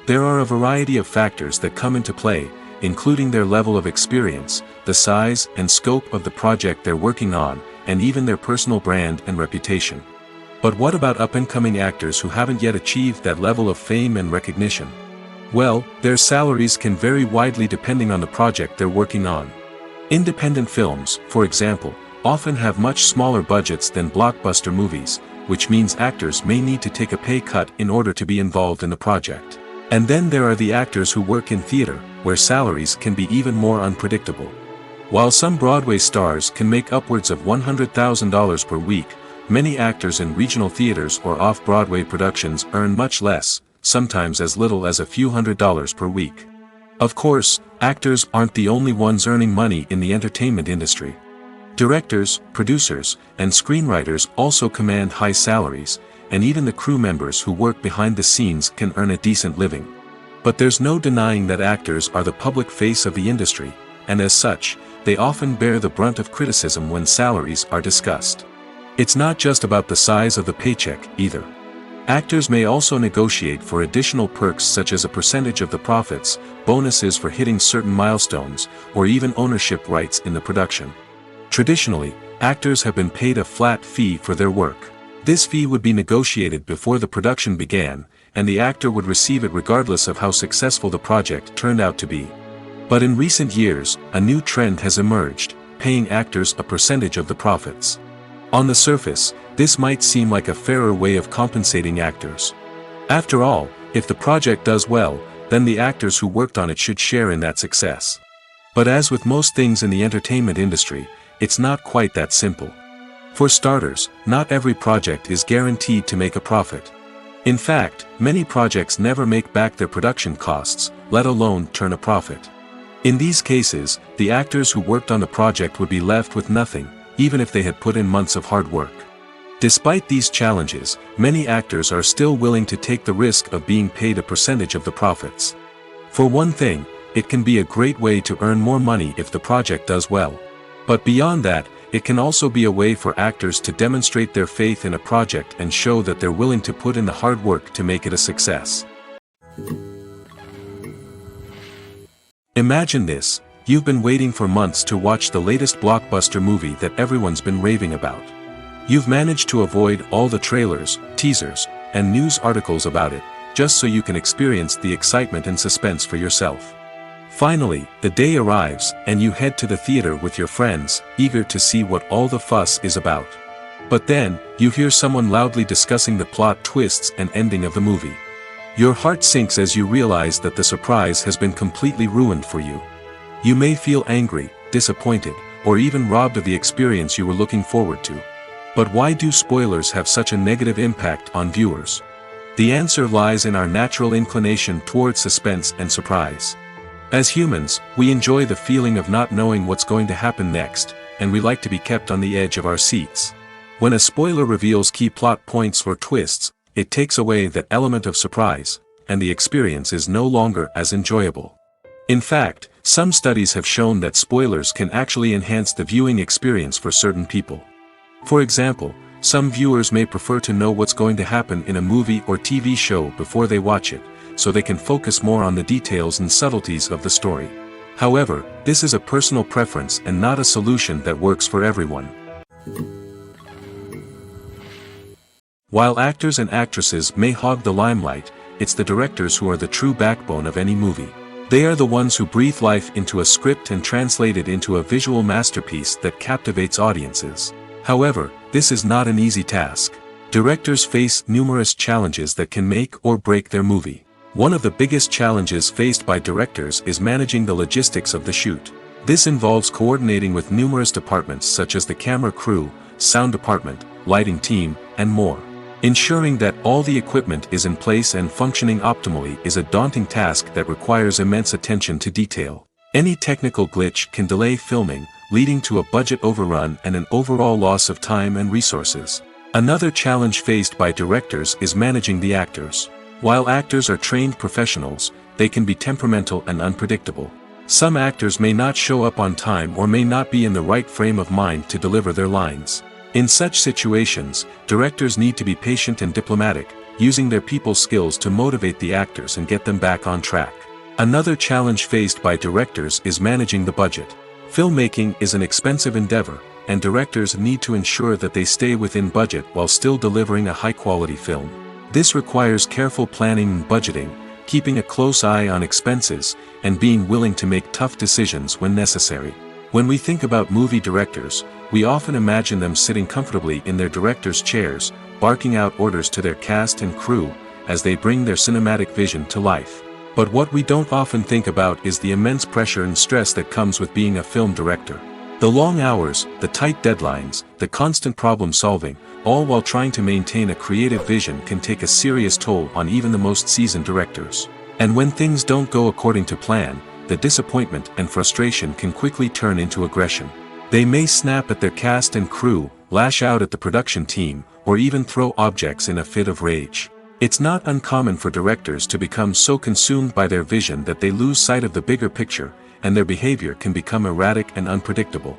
There are a variety of factors that come into play, including their level of experience, the size and scope of the project they're working on, and even their personal brand and reputation. But what about up-and-coming actors who haven't yet achieved that level of fame and recognition? Well, their salaries can vary widely depending on the project they're working on. Independent films, for example, often have much smaller budgets than blockbuster movies, which means actors may need to take a pay cut in order to be involved in the project. And then there are the actors who work in theater, where salaries can be even more unpredictable. While some Broadway stars can make upwards of $100,000 per week, many actors in regional theaters or off-Broadway productions earn much less, sometimes as little as a few $100s per week. Of course, actors aren't the only ones earning money in the entertainment industry. Directors, producers, and screenwriters also command high salaries, and even the crew members who work behind the scenes can earn a decent living. But there's no denying that actors are the public face of the industry, and as such, they often bear the brunt of criticism when salaries are discussed. It's not just about the size of the paycheck, either. Actors may also negotiate for additional perks such as a percentage of the profits, bonuses for hitting certain milestones, or even ownership rights in the production. Traditionally, actors have been paid a flat fee for their work. This fee would be negotiated before the production began, and the actor would receive it regardless of how successful the project turned out to be. But in recent years, a new trend has emerged, paying actors a percentage of the profits. On the surface, this might seem like a fairer way of compensating actors. After all, if the project does well, then the actors who worked on it should share in that success. But as with most things in the entertainment industry, it's not quite that simple. For starters, not every project is guaranteed to make a profit. In fact, many projects never make back their production costs, let alone turn a profit. In these cases, the actors who worked on the project would be left with nothing, even if they had put in months of hard work. Despite these challenges, many actors are still willing to take the risk of being paid a percentage of the profits. For one thing, it can be a great way to earn more money if the project does well. But beyond that, it can also be a way for actors to demonstrate their faith in a project and show that they're willing to put in the hard work to make it a success. Imagine this: you've been waiting for months to watch the latest blockbuster movie that everyone's been raving about. You've managed to avoid all the trailers, teasers, and news articles about it, just so you can experience the excitement and suspense for yourself. Finally, the day arrives, and you head to the theater with your friends, eager to see what all the fuss is about. But then, you hear someone loudly discussing the plot twists and ending of the movie. Your heart sinks as you realize that the surprise has been completely ruined for you. You may feel angry, disappointed, or even robbed of the experience you were looking forward to. But why do spoilers have such a negative impact on viewers? The answer lies in our natural inclination towards suspense and surprise. As humans, we enjoy the feeling of not knowing what's going to happen next, and we like to be kept on the edge of our seats. When a spoiler reveals key plot points or twists, it takes away that element of surprise, and the experience is no longer as enjoyable. In fact, some studies have shown that spoilers can actually enhance the viewing experience for certain people. For example, some viewers may prefer to know what's going to happen in a movie or TV show before they watch it, so they can focus more on the details and subtleties of the story. However, this is a personal preference and not a solution that works for everyone. While actors and actresses may hog the limelight, it's the directors who are the true backbone of any movie. They are the ones who breathe life into a script and translate it into a visual masterpiece that captivates audiences. However, this is not an easy task. Directors face numerous challenges that can make or break their movie. One of the biggest challenges faced by directors is managing the logistics of the shoot. This involves coordinating with numerous departments such as the camera crew, sound department, lighting team, and more. Ensuring that all the equipment is in place and functioning optimally is a daunting task that requires immense attention to detail. Any technical glitch can delay filming, leading to a budget overrun and an overall loss of time and resources. Another challenge faced by directors is managing the actors. While actors are trained professionals, they can be temperamental and unpredictable. Some actors may not show up on time or may not be in the right frame of mind to deliver their lines. In such situations, directors need to be patient and diplomatic, using their people skills to motivate the actors and get them back on track. Another challenge faced by directors is managing the budget. Filmmaking is an expensive endeavor, and directors need to ensure that they stay within budget while still delivering a high-quality film. This requires careful planning and budgeting, keeping a close eye on expenses, and being willing to make tough decisions when necessary. When we think about movie directors, we often imagine them sitting comfortably in their director's chairs, barking out orders to their cast and crew, as they bring their cinematic vision to life. But what we don't often think about is the immense pressure and stress that comes with being a film director. The long hours, the tight deadlines, the constant problem solving, all while trying to maintain a creative vision can take a serious toll on even the most seasoned directors. And when things don't go according to plan, the disappointment and frustration can quickly turn into aggression. They may snap at their cast and crew, lash out at the production team, or even throw objects in a fit of rage. It's not uncommon for directors to become so consumed by their vision that they lose sight of the bigger picture, and their behavior can become erratic and unpredictable.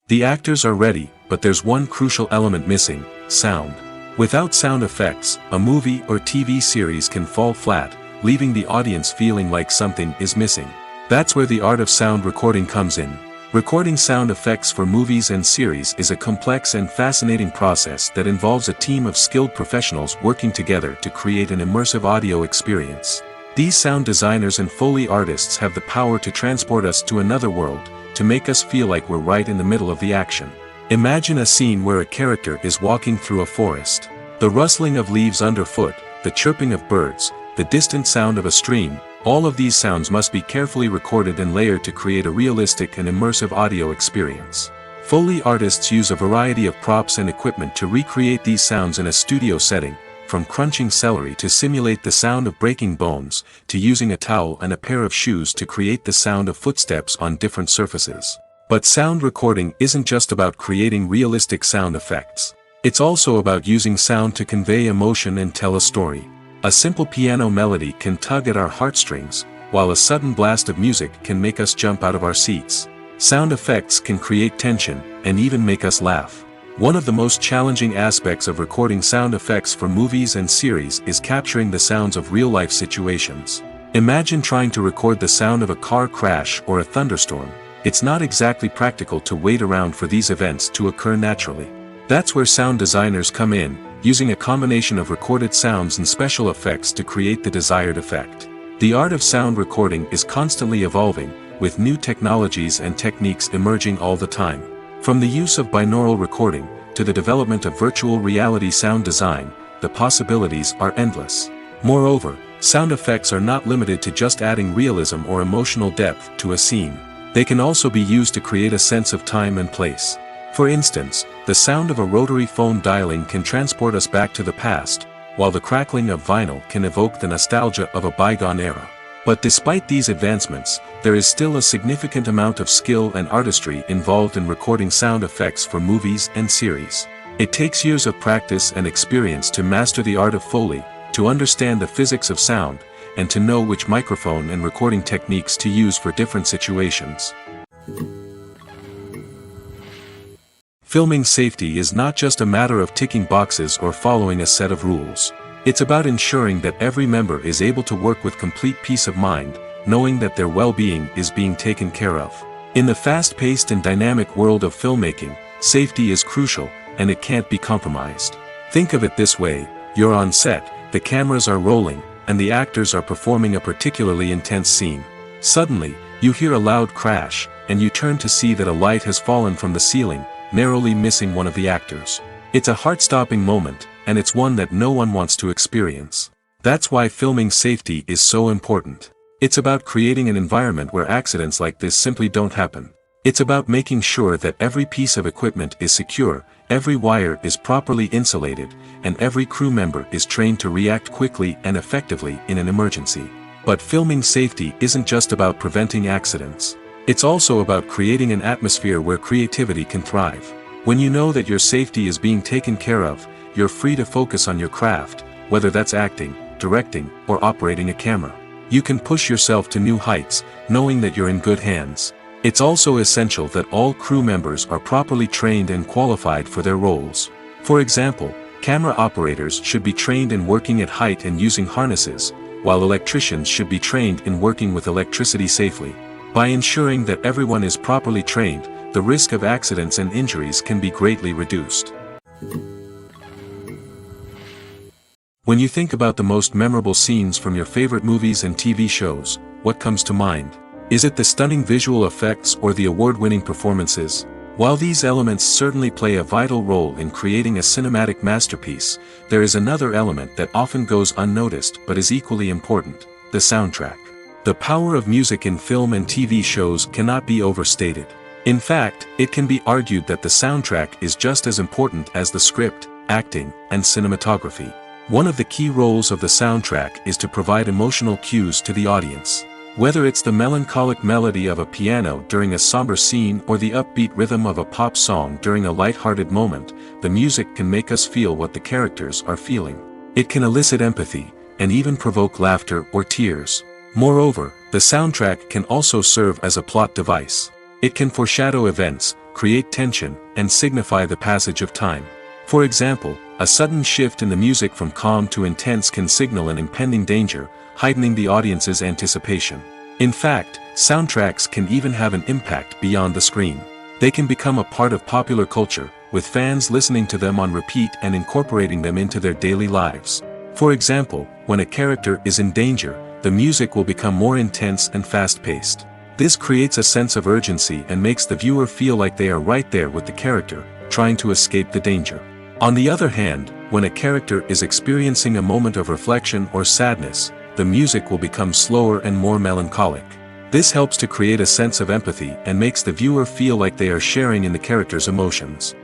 The actors are ready, but there's one crucial element missing: sound. Without sound effects, a movie or TV series can fall flat, leaving the audience feeling like something is missing. That's where the art of sound recording comes in. Recording sound effects for movies and series is a complex and fascinating process that involves a team of skilled professionals working together to create an immersive audio experience. These sound designers and Foley artists have the power to transport us to another world, to make us feel like we're right in the middle of the action. Imagine a scene where a character is walking through a forest. The rustling of leaves underfoot, the chirping of birds, the distant sound of a stream, all of these sounds must be carefully recorded and layered to create a realistic and immersive audio experience. Foley artists use a variety of props and equipment to recreate these sounds in a studio setting, from crunching celery to simulate the sound of breaking bones, to using a towel and a pair of shoes to create the sound of footsteps on different surfaces. But sound recording isn't just about creating realistic sound effects. It's also about using sound to convey emotion and tell a story. A simple piano melody can tug at our heartstrings, while a sudden blast of music can make us jump out of our seats. Sound effects can create tension, and even make us laugh. One of the most challenging aspects of recording sound effects for movies and series is capturing the sounds of real-life situations. Imagine trying to record the sound of a car crash or a thunderstorm. It's not exactly practical to wait around for these events to occur naturally. That's where sound designers come in, using a combination of recorded sounds and special effects to create the desired effect. The art of sound recording is constantly evolving, with new technologies and techniques emerging all the time. From the use of binaural recording, to the development of virtual reality sound design, the possibilities are endless. Moreover, sound effects are not limited to just adding realism or emotional depth to a scene. They can also be used to create a sense of time and place. For instance, the sound of a rotary phone dialing can transport us back to the past, while the crackling of vinyl can evoke the nostalgia of a bygone era. But despite these advancements, there is still a significant amount of skill and artistry involved in recording sound effects for movies and series. It takes years of practice and experience to master the art of Foley, to understand the physics of sound, and to know which microphone and recording techniques to use for different situations. Filming safety is not just a matter of ticking boxes or following a set of rules. It's about ensuring that every member is able to work with complete peace of mind, knowing that their well-being is being taken care of. In the fast-paced and dynamic world of filmmaking, safety is crucial, and it can't be compromised. Think of it this way: you're on set, the cameras are rolling, and the actors are performing a particularly intense scene. Suddenly, you hear a loud crash, and you turn to see that a light has fallen from the ceiling, narrowly missing one of the actors. It's a heart-stopping moment, and it's one that no one wants to experience. That's why filming safety is so important. It's about creating an environment where accidents like this simply don't happen. It's about making sure that every piece of equipment is secure, every wire is properly insulated, and every crew member is trained to react quickly and effectively in an emergency. But filming safety isn't just about preventing accidents. It's also about creating an atmosphere where creativity can thrive. When you know that your safety is being taken care of, you're free to focus on your craft, whether that's acting, directing, or operating a camera. You can push yourself to new heights, knowing that you're in good hands. It's also essential that all crew members are properly trained and qualified for their roles. For example, camera operators should be trained in working at height and using harnesses, while electricians should be trained in working with electricity safely. By ensuring that everyone is properly trained, the risk of accidents and injuries can be greatly reduced. When you think about the most memorable scenes from your favorite movies and TV shows, what comes to mind? Is it the stunning visual effects or the award-winning performances? While these elements certainly play a vital role in creating a cinematic masterpiece, there is another element that often goes unnoticed but is equally important: the soundtrack. The power of music in film and TV shows cannot be overstated. In fact, it can be argued that the soundtrack is just as important as the script, acting, and cinematography. One of the key roles of the soundtrack is to provide emotional cues to the audience. Whether it's the melancholic melody of a piano during a somber scene or the upbeat rhythm of a pop song during a light-hearted moment, the music can make us feel what the characters are feeling. It can elicit empathy, and even provoke laughter or tears. Moreover, the soundtrack can also serve as a plot device. It can foreshadow events, create tension, and signify the passage of time. For example, a sudden shift in the music from calm to intense can signal an impending danger, heightening the audience's anticipation. In fact, soundtracks can even have an impact beyond the screen. They can become a part of popular culture, with fans listening to them on repeat and incorporating them into their daily lives. For example, when a character is in danger, the music will become more intense and fast-paced. This creates a sense of urgency and makes the viewer feel like they are right there with the character, trying to escape the danger. On the other hand, when a character is experiencing a moment of reflection or sadness, the music will become slower and more melancholic. This helps to create a sense of empathy and makes the viewer feel like they are sharing in the character's emotions.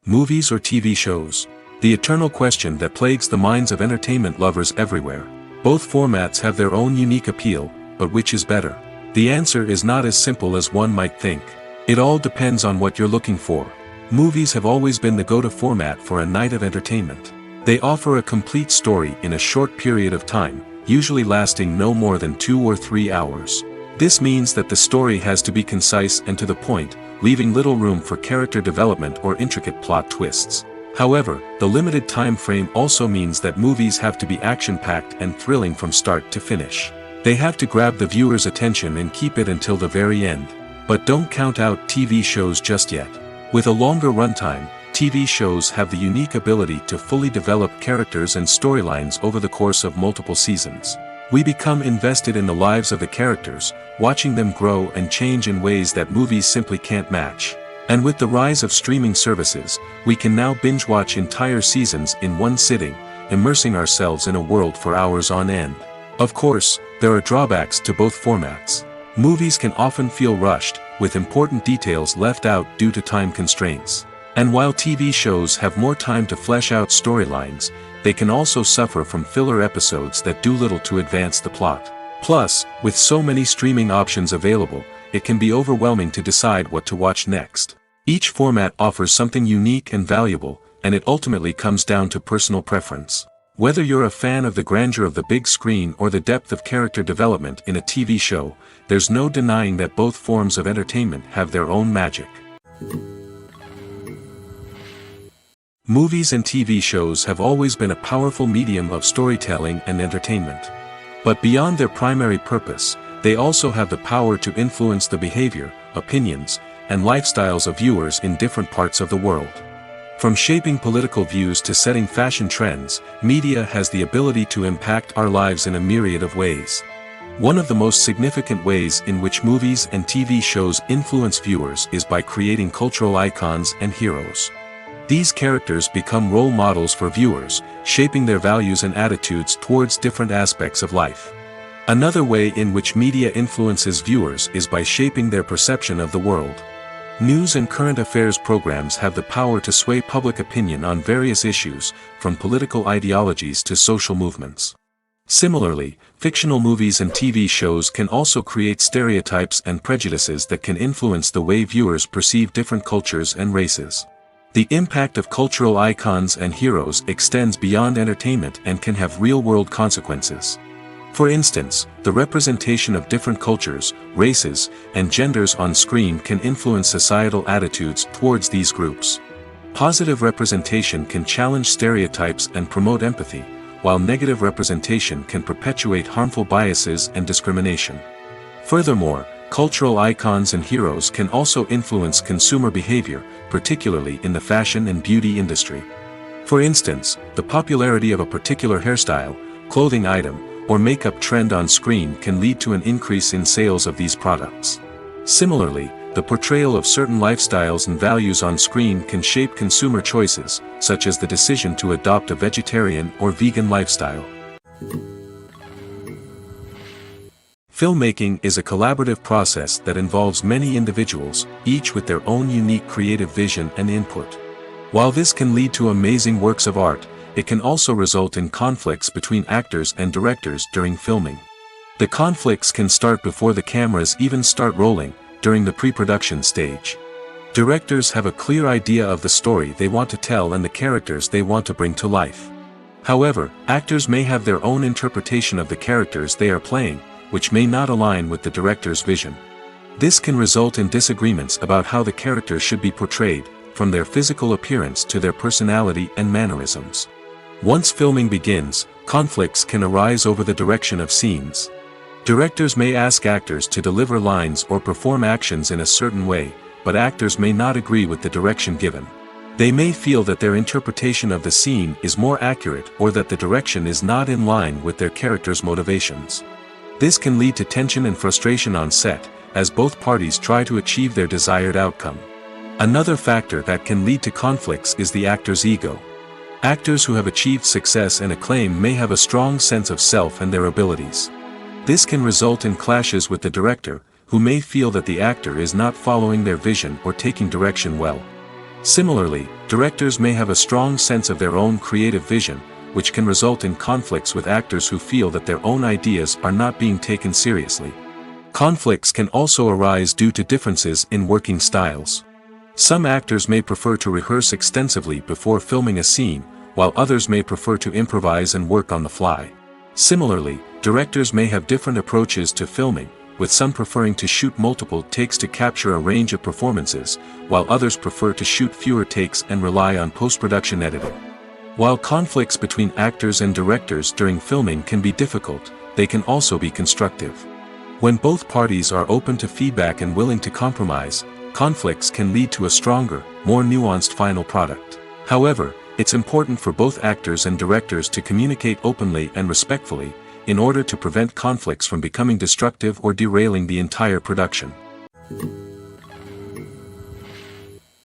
Movies or TV shows? The eternal question that plagues the minds of entertainment lovers everywhere. Both formats have their own unique appeal, but which is better? The answer is not as simple as one might think. It all depends on what you're looking for. Movies have always been the go-to format for a night of entertainment. They offer a complete story in a short period of time, usually lasting no more than 2 or 3 hours. This means that the story has to be concise and to the point, leaving little room for character development or intricate plot twists. However, the limited time frame also means that movies have to be action-packed and thrilling from start to finish. They have to grab the viewer's attention and keep it until the very end. But don't count out TV shows just yet. With a longer runtime, TV shows have the unique ability to fully develop characters and storylines over the course of multiple seasons. We become invested in the lives of the characters, watching them grow and change in ways that movies simply can't match. And with the rise of streaming services, we can now binge-watch entire seasons in one sitting, immersing ourselves in a world for hours on end. Of course, there are drawbacks to both formats. Movies can often feel rushed, with important details left out due to time constraints. And while TV shows have more time to flesh out storylines, they can also suffer from filler episodes that do little to advance the plot. Plus, with so many streaming options available, it can be overwhelming to decide what to watch next. Each format offers something unique and valuable, and it ultimately comes down to personal preference. Whether you're a fan of the grandeur of the big screen or the depth of character development in a TV show, there's no denying that both forms of entertainment have their own magic. Movies and TV shows have always been a powerful medium of storytelling and entertainment. But beyond their primary purpose, they also have the power to influence the behavior, opinions, and lifestyles of viewers in different parts of the world. From shaping political views to setting fashion trends, media has the ability to impact our lives in a myriad of ways. One of the most significant ways in which movies and TV shows influence viewers is by creating cultural icons and heroes. These characters become role models for viewers, shaping their values and attitudes towards different aspects of life. Another way in which media influences viewers is by shaping their perception of the world. News and current affairs programs have the power to sway public opinion on various issues, from political ideologies to social movements. Similarly, fictional movies and TV shows can also create stereotypes and prejudices that can influence the way viewers perceive different cultures and races. The impact of cultural icons and heroes extends beyond entertainment and can have real-world consequences. For instance, the representation of different cultures, races, and genders on screen can influence societal attitudes towards these groups. Positive representation can challenge stereotypes and promote empathy, while negative representation can perpetuate harmful biases and discrimination. Furthermore, cultural icons and heroes can also influence consumer behavior, particularly in the fashion and beauty industry. For instance, the popularity of a particular hairstyle, clothing item, or makeup trend on screen can lead to an increase in sales of these products. Similarly, the portrayal of certain lifestyles and values on screen can shape consumer choices, such as the decision to adopt a vegetarian or vegan lifestyle. Filmmaking is a collaborative process that involves many individuals, each with their own unique creative vision and input. While this can lead to amazing works of art, it can also result in conflicts between actors and directors during filming. The conflicts can start before the cameras even start rolling, during the pre-production stage. Directors have a clear idea of the story they want to tell and the characters they want to bring to life. However, actors may have their own interpretation of the characters they are playing, which may not align with the director's vision. This can result in disagreements about how the characters should be portrayed, from their physical appearance to their personality and mannerisms. Once filming begins, conflicts can arise over the direction of scenes. Directors may ask actors to deliver lines or perform actions in a certain way, but actors may not agree with the direction given. They may feel that their interpretation of the scene is more accurate or that the direction is not in line with their character's motivations. This can lead to tension and frustration on set, as both parties try to achieve their desired outcome. Another factor that can lead to conflicts is the actor's ego. Actors who have achieved success and acclaim may have a strong sense of self and their abilities. This can result in clashes with the director, who may feel that the actor is not following their vision or taking direction well. Similarly, directors may have a strong sense of their own creative vision, which can result in conflicts with actors who feel that their own ideas are not being taken seriously. Conflicts can also arise due to differences in working styles. Some actors may prefer to rehearse extensively before filming a scene, while others may prefer to improvise and work on the fly. Similarly, directors may have different approaches to filming, with some preferring to shoot multiple takes to capture a range of performances, while others prefer to shoot fewer takes and rely on post-production editing. While conflicts between actors and directors during filming can be difficult, they can also be constructive. When both parties are open to feedback and willing to compromise, conflicts can lead to a stronger, more nuanced final product. However, it's important for both actors and directors to communicate openly and respectfully, in order to prevent conflicts from becoming destructive or derailing the entire production.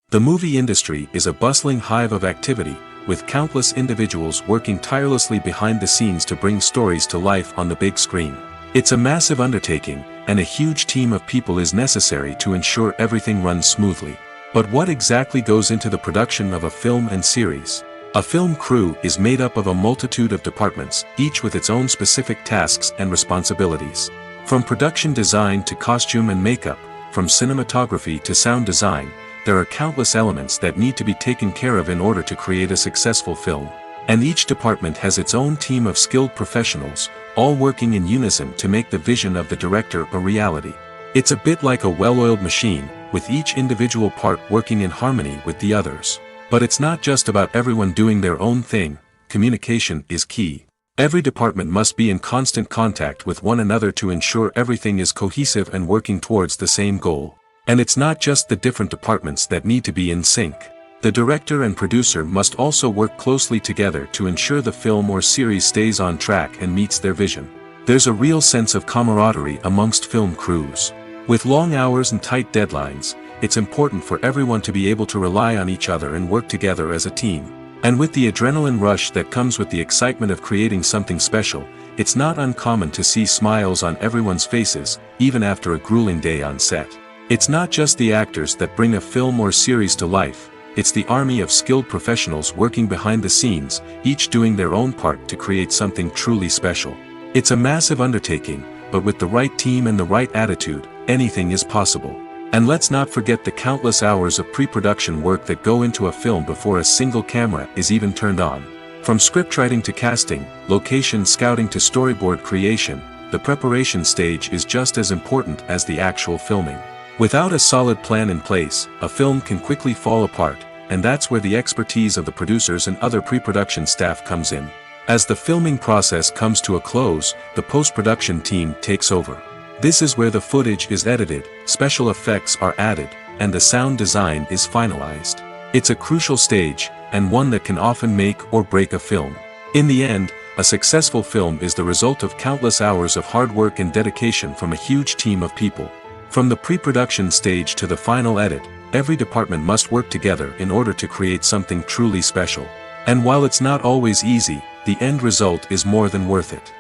The movie industry is a bustling hive of activity, with countless individuals working tirelessly behind the scenes to bring stories to life on the big screen. It's a massive undertaking, and a huge team of people is necessary to ensure everything runs smoothly. But what exactly goes into the production of a film and series? A film crew is made up of a multitude of departments, each with its own specific tasks and responsibilities. From production design to costume and makeup, from cinematography to sound design, there are countless elements that need to be taken care of in order to create a successful film. And each department has its own team of skilled professionals, all working in unison to make the vision of the director a reality. It's a bit like a well-oiled machine, with each individual part working in harmony with the others. But it's not just about everyone doing their own thing. Communication is key. Every department must be in constant contact with one another to ensure everything is cohesive and working towards the same goal. And it's not just the different departments that need to be in sync. The director and producer must also work closely together to ensure the film or series stays on track and meets their vision. There's a real sense of camaraderie amongst film crews. With long hours and tight deadlines, it's important for everyone to be able to rely on each other and work together as a team. And with the adrenaline rush that comes with the excitement of creating something special, it's not uncommon to see smiles on everyone's faces, even after a grueling day on set. It's not just the actors that bring a film or series to life. It's the army of skilled professionals working behind the scenes, each doing their own part to create something truly special. It's a massive undertaking, but with the right team and the right attitude, anything is possible. And let's not forget the countless hours of pre-production work that go into a film before a single camera is even turned on. From scriptwriting to casting, location scouting to storyboard creation, the preparation stage is just as important as the actual filming. Without a solid plan in place, a film can quickly fall apart, and that's where the expertise of the producers and other pre-production staff comes in. As the filming process comes to a close, the post-production team takes over. This is where the footage is edited, special effects are added, and the sound design is finalized. It's a crucial stage, and one that can often make or break a film. In the end, a successful film is the result of countless hours of hard work and dedication from a huge team of people. From the pre-production stage to the final edit, every department must work together in order to create something truly special. And while it's not always easy, the end result is more than worth it.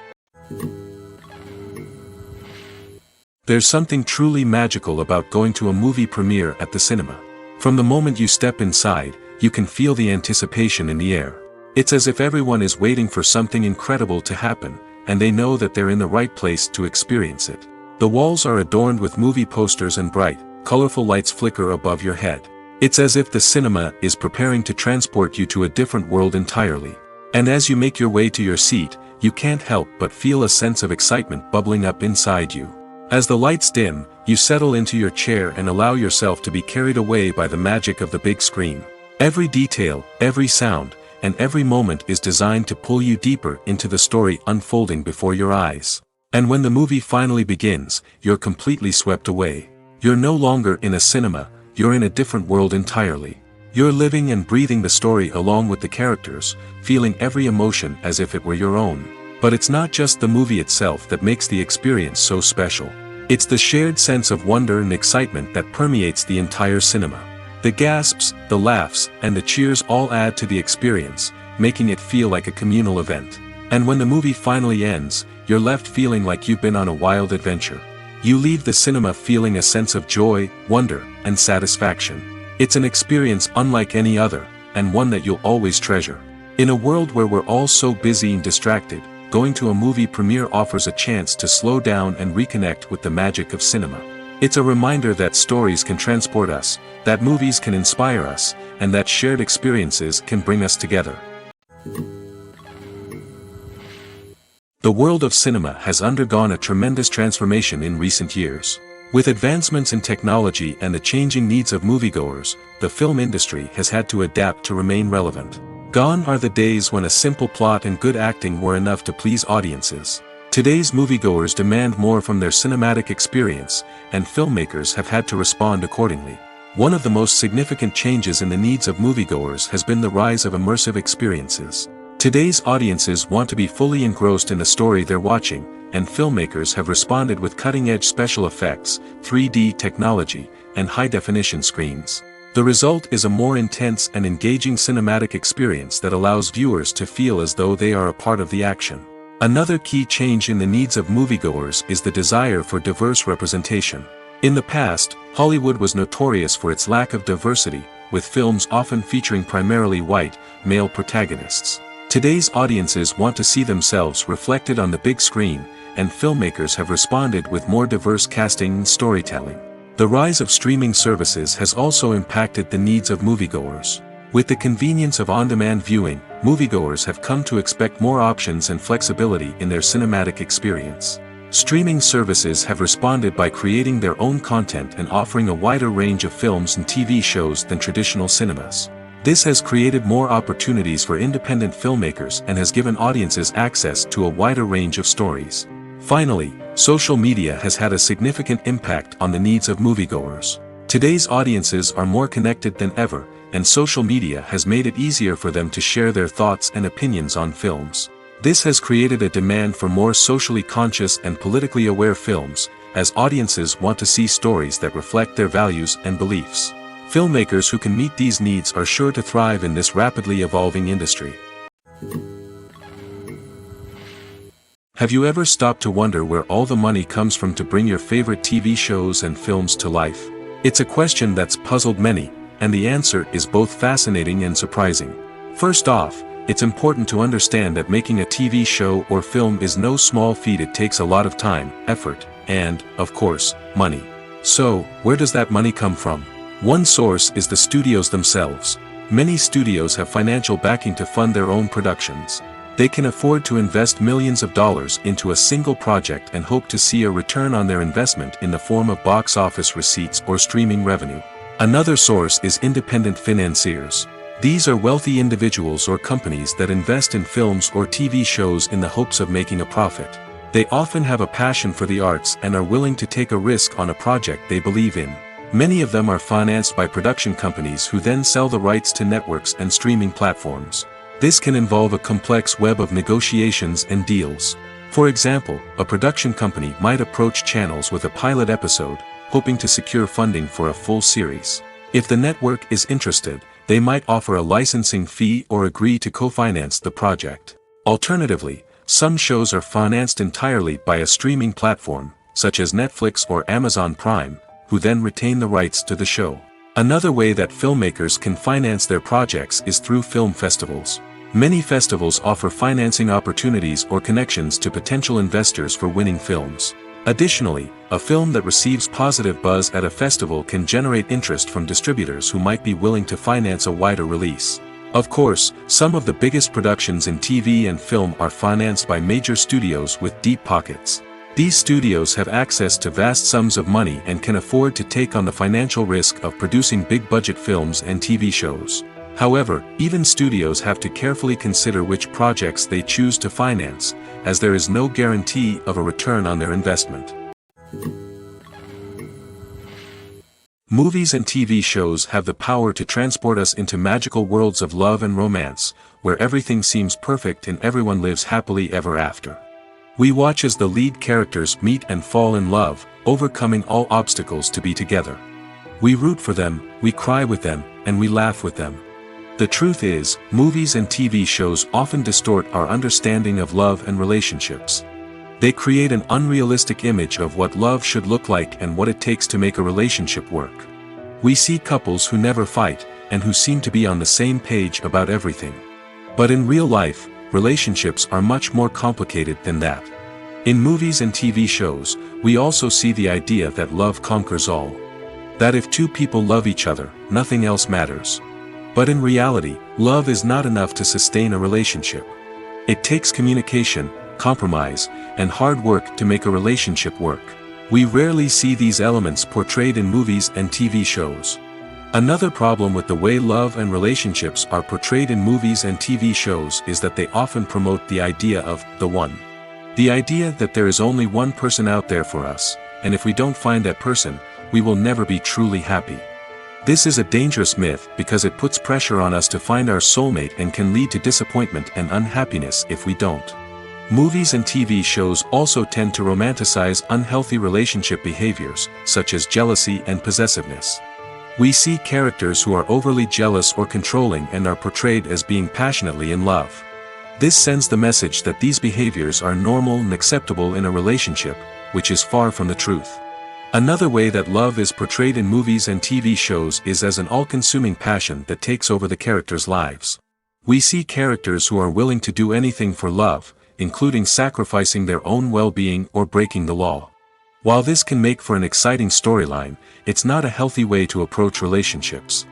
There's something truly magical about going to a movie premiere at the cinema. From the moment you step inside, you can feel the anticipation in the air. It's as if everyone is waiting for something incredible to happen, and they know that they're in the right place to experience it. The walls are adorned with movie posters and bright, colorful lights flicker above your head. It's as if the cinema is preparing to transport you to a different world entirely. And as you make your way to your seat, you can't help but feel a sense of excitement bubbling up inside you. As the lights dim, you settle into your chair and allow yourself to be carried away by the magic of the big screen. Every detail, every sound, and every moment is designed to pull you deeper into the story unfolding before your eyes. And when the movie finally begins, you're completely swept away. You're no longer in a cinema, you're in a different world entirely. You're living and breathing the story along with the characters, feeling every emotion as if it were your own. But it's not just the movie itself that makes the experience so special. It's the shared sense of wonder and excitement that permeates the entire cinema. The gasps, the laughs, and the cheers all add to the experience, making it feel like a communal event. And when the movie finally ends, you're left feeling like you've been on a wild adventure. You leave the cinema feeling a sense of joy, wonder, and satisfaction. It's an experience unlike any other, and one that you'll always treasure. In a world where we're all so busy and distracted, going to a movie premiere offers a chance to slow down and reconnect with the magic of cinema. It's a reminder that stories can transport us, that movies can inspire us, and that shared experiences can bring us together. The world of cinema has undergone a tremendous transformation in recent years. With advancements in technology and the changing needs of moviegoers, the film industry has had to adapt to remain relevant. Gone are the days when a simple plot and good acting were enough to please audiences. Today's moviegoers demand more from their cinematic experience, and filmmakers have had to respond accordingly. One of the most significant changes in the needs of moviegoers has been the rise of immersive experiences. Today's audiences want to be fully engrossed in the story they're watching, and filmmakers have responded with cutting-edge special effects, 3D technology, and high-definition screens. The result is a more intense and engaging cinematic experience that allows viewers to feel as though they are a part of the action. Another key change in the needs of moviegoers is the desire for diverse representation. In the past, Hollywood was notorious for its lack of diversity, with films often featuring primarily white, male protagonists. Today's audiences want to see themselves reflected on the big screen, and filmmakers have responded with more diverse casting and storytelling. The rise of streaming services has also impacted the needs of moviegoers. With the convenience of on-demand viewing, moviegoers have come to expect more options and flexibility in their cinematic experience. Streaming services have responded by creating their own content and offering a wider range of films and TV shows than traditional cinemas. This has created more opportunities for independent filmmakers and has given audiences access to a wider range of stories. Finally, social media has had a significant impact on the needs of moviegoers. Today's audiences are more connected than ever, and social media has made it easier for them to share their thoughts and opinions on films. This has created a demand for more socially conscious and politically aware films, as audiences want to see stories that reflect their values and beliefs. Filmmakers who can meet these needs are sure to thrive in this rapidly evolving industry. Have you ever stopped to wonder where all the money comes from to bring your favorite TV shows and films to life? It's a question that's puzzled many, and the answer is both fascinating and surprising. First off, it's important to understand that making a TV show or film is no small feat. It takes a lot of time, effort, and, of course, money. So, where does that money come from? One source is the studios themselves. Many studios have financial backing to fund their own productions. They can afford to invest millions of dollars into a single project and hope to see a return on their investment in the form of box office receipts or streaming revenue. Another source is independent financiers. These are wealthy individuals or companies that invest in films or TV shows in the hopes of making a profit. They often have a passion for the arts and are willing to take a risk on a project they believe in. Many of them are financed by production companies who then sell the rights to networks and streaming platforms. This can involve a complex web of negotiations and deals. For example, a production company might approach channels with a pilot episode, hoping to secure funding for a full series. If the network is interested, they might offer a licensing fee or agree to co-finance the project. Alternatively, some shows are financed entirely by a streaming platform, such as Netflix or Amazon Prime, who then retain the rights to the show. Another way that filmmakers can finance their projects is through film festivals. Many festivals offer financing opportunities or connections to potential investors for winning films. Additionally, a film that receives positive buzz at a festival can generate interest from distributors who might be willing to finance a wider release. Of course, some of the biggest productions in TV and film are financed by major studios with deep pockets. These studios have access to vast sums of money and can afford to take on the financial risk of producing big-budget films and TV shows. However, even studios have to carefully consider which projects they choose to finance, as there is no guarantee of a return on their investment. Movies and TV shows have the power to transport us into magical worlds of love and romance, where everything seems perfect and everyone lives happily ever after. We watch as the lead characters meet and fall in love, overcoming all obstacles to be together. We root for them, we cry with them, and we laugh with them. The truth is, movies and TV shows often distort our understanding of love and relationships. They create an unrealistic image of what love should look like and what it takes to make a relationship work. We see couples who never fight, and who seem to be on the same page about everything. But in real life, relationships are much more complicated than that. In movies and TV shows, we also see the idea that love conquers all. That if two people love each other, nothing else matters. But in reality, love is not enough to sustain a relationship. It takes communication, compromise, and hard work to make a relationship work. We rarely see these elements portrayed in movies and TV shows. Another problem with the way love and relationships are portrayed in movies and TV shows is that they often promote the idea of the one. The idea that there is only one person out there for us, and if we don't find that person, we will never be truly happy. This is a dangerous myth because it puts pressure on us to find our soulmate and can lead to disappointment and unhappiness if we don't. Movies and TV shows also tend to romanticize unhealthy relationship behaviors, such as jealousy and possessiveness. We see characters who are overly jealous or controlling and are portrayed as being passionately in love. This sends the message that these behaviors are normal and acceptable in a relationship, which is far from the truth. Another way that love is portrayed in movies and TV shows is as an all-consuming passion that takes over the characters' lives. We see characters who are willing to do anything for love, including sacrificing their own well-being or breaking the law. While this can make for an exciting storyline, it's not a healthy way to approach relationships.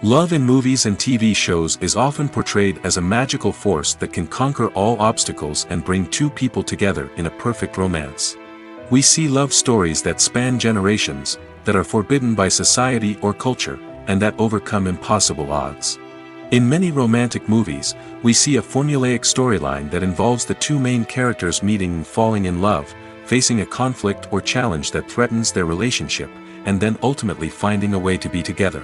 Love in movies and TV shows is often portrayed as a magical force that can conquer all obstacles and bring two people together in a perfect romance. We see love stories that span generations, that are forbidden by society or culture, and that overcome impossible odds. In many romantic movies, we see a formulaic storyline that involves the two main characters meeting and falling in love, facing a conflict or challenge that threatens their relationship, and then ultimately finding a way to be together.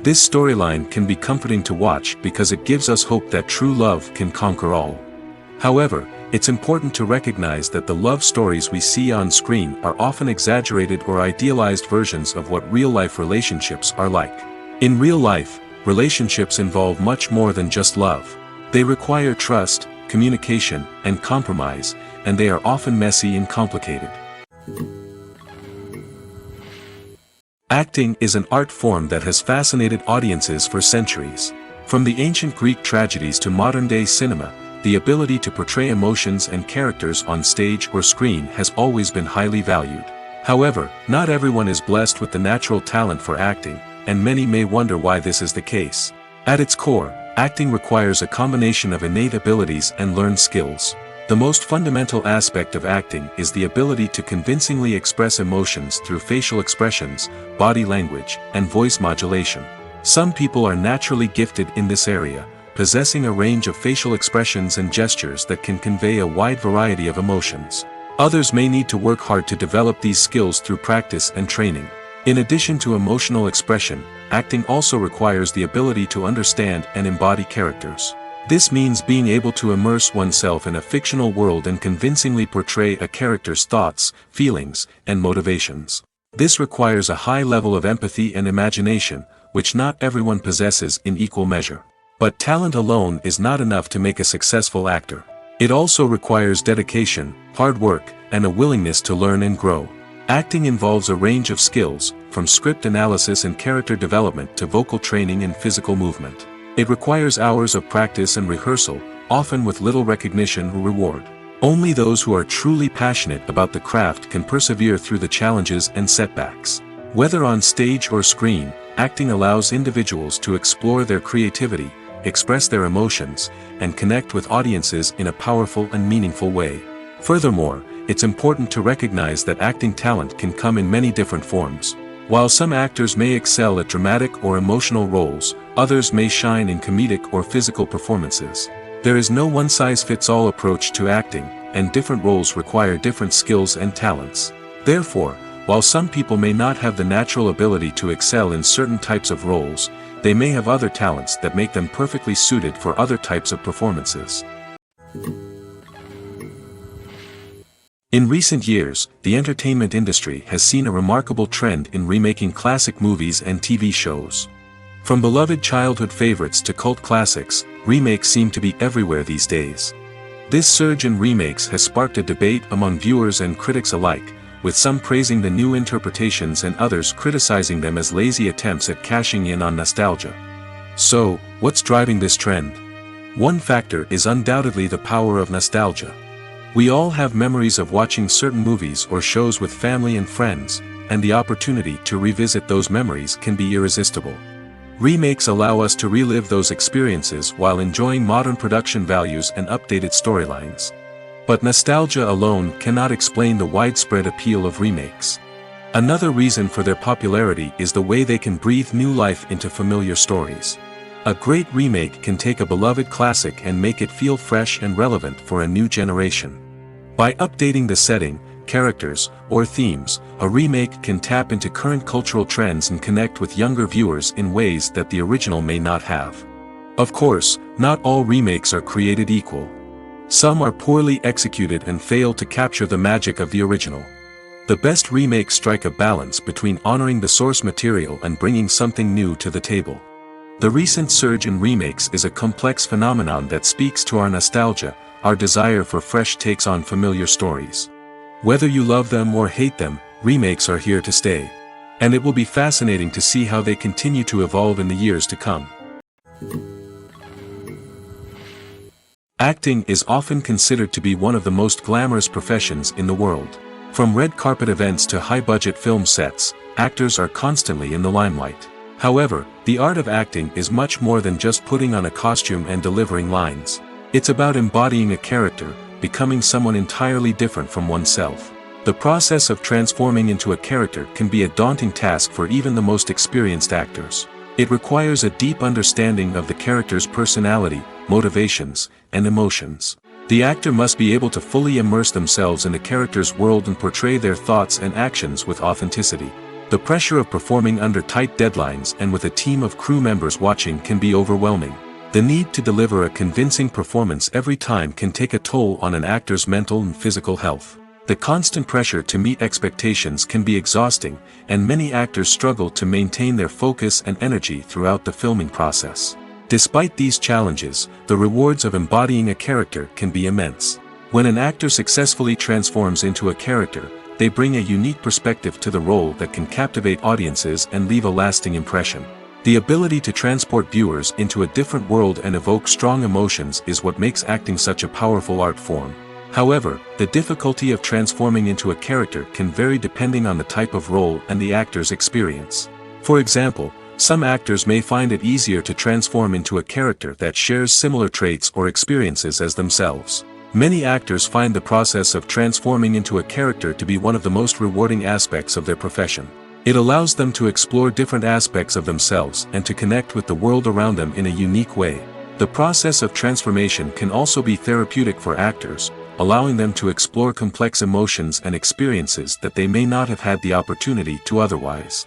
This storyline can be comforting to watch because it gives us hope that true love can conquer all. However, it's important to recognize that the love stories we see on screen are often exaggerated or idealized versions of what real-life relationships are like. In real life, relationships involve much more than just love. They require trust, communication, and compromise, and they are often messy and complicated. Acting is an art form that has fascinated audiences for centuries. From the ancient Greek tragedies to modern-day cinema, the ability to portray emotions and characters on stage or screen has always been highly valued. However, not everyone is blessed with the natural talent for acting, and many may wonder why this is the case. At its core, acting requires a combination of innate abilities and learned skills. The most fundamental aspect of acting is the ability to convincingly express emotions through facial expressions, body language, and voice modulation. Some people are naturally gifted in this area, possessing a range of facial expressions and gestures that can convey a wide variety of emotions. Others may need to work hard to develop these skills through practice and training. In addition to emotional expression, acting also requires the ability to understand and embody characters. This means being able to immerse oneself in a fictional world and convincingly portray a character's thoughts, feelings, and motivations. This requires a high level of empathy and imagination, which not everyone possesses in equal measure. But talent alone is not enough to make a successful actor. It also requires dedication, hard work, and a willingness to learn and grow. Acting involves a range of skills, from script analysis and character development to vocal training and physical movement. It requires hours of practice and rehearsal, often with little recognition or reward. Only those who are truly passionate about the craft can persevere through the challenges and setbacks. Whether on stage or screen, acting allows individuals to explore their creativity, express their emotions, and connect with audiences in a powerful and meaningful way. Furthermore, it's important to recognize that acting talent can come in many different forms. While some actors may excel at dramatic or emotional roles, others may shine in comedic or physical performances. There is no one-size-fits-all approach to acting, and different roles require different skills and talents. Therefore, while some people may not have the natural ability to excel in certain types of roles, they may have other talents that make them perfectly suited for other types of performances. In recent years, the entertainment industry has seen a remarkable trend in remaking classic movies and TV shows. From beloved childhood favorites to cult classics, remakes seem to be everywhere these days. This surge in remakes has sparked a debate among viewers and critics alike, with some praising the new interpretations and others criticizing them as lazy attempts at cashing in on nostalgia. So, what's driving this trend? One factor is undoubtedly the power of nostalgia. We all have memories of watching certain movies or shows with family and friends, and the opportunity to revisit those memories can be irresistible. Remakes allow us to relive those experiences while enjoying modern production values and updated storylines. But nostalgia alone cannot explain the widespread appeal of remakes. Another reason for their popularity is the way they can breathe new life into familiar stories. A great remake can take a beloved classic and make it feel fresh and relevant for a new generation. By updating the setting, characters, or themes, a remake can tap into current cultural trends and connect with younger viewers in ways that the original may not have. Of course, not all remakes are created equal. Some are poorly executed and fail to capture the magic of the original. The best remakes strike a balance between honoring the source material and bringing something new to the table. The recent surge in remakes is a complex phenomenon that speaks to our nostalgia, our desire for fresh takes on familiar stories. Whether you love them or hate them, remakes are here to stay. And it will be fascinating to see how they continue to evolve in the years to come. Acting is often considered to be one of the most glamorous professions in the world. From red carpet events to high-budget film sets, actors are constantly in the limelight. However, the art of acting is much more than just putting on a costume and delivering lines. It's about embodying a character, becoming someone entirely different from oneself. The process of transforming into a character can be a daunting task for even the most experienced actors. It requires a deep understanding of the character's personality, motivations, and emotions. The actor must be able to fully immerse themselves in the character's world and portray their thoughts and actions with authenticity. The pressure of performing under tight deadlines and with a team of crew members watching can be overwhelming. The need to deliver a convincing performance every time can take a toll on an actor's mental and physical health. The constant pressure to meet expectations can be exhausting, and many actors struggle to maintain their focus and energy throughout the filming process. Despite these challenges, the rewards of embodying a character can be immense. When an actor successfully transforms into a character, they bring a unique perspective to the role that can captivate audiences and leave a lasting impression. The ability to transport viewers into a different world and evoke strong emotions is what makes acting such a powerful art form. However, the difficulty of transforming into a character can vary depending on the type of role and the actor's experience. For example, some actors may find it easier to transform into a character that shares similar traits or experiences as themselves. Many actors find the process of transforming into a character to be one of the most rewarding aspects of their profession. It allows them to explore different aspects of themselves and to connect with the world around them in a unique way. The process of transformation can also be therapeutic for actors, allowing them to explore complex emotions and experiences that they may not have had the opportunity to otherwise.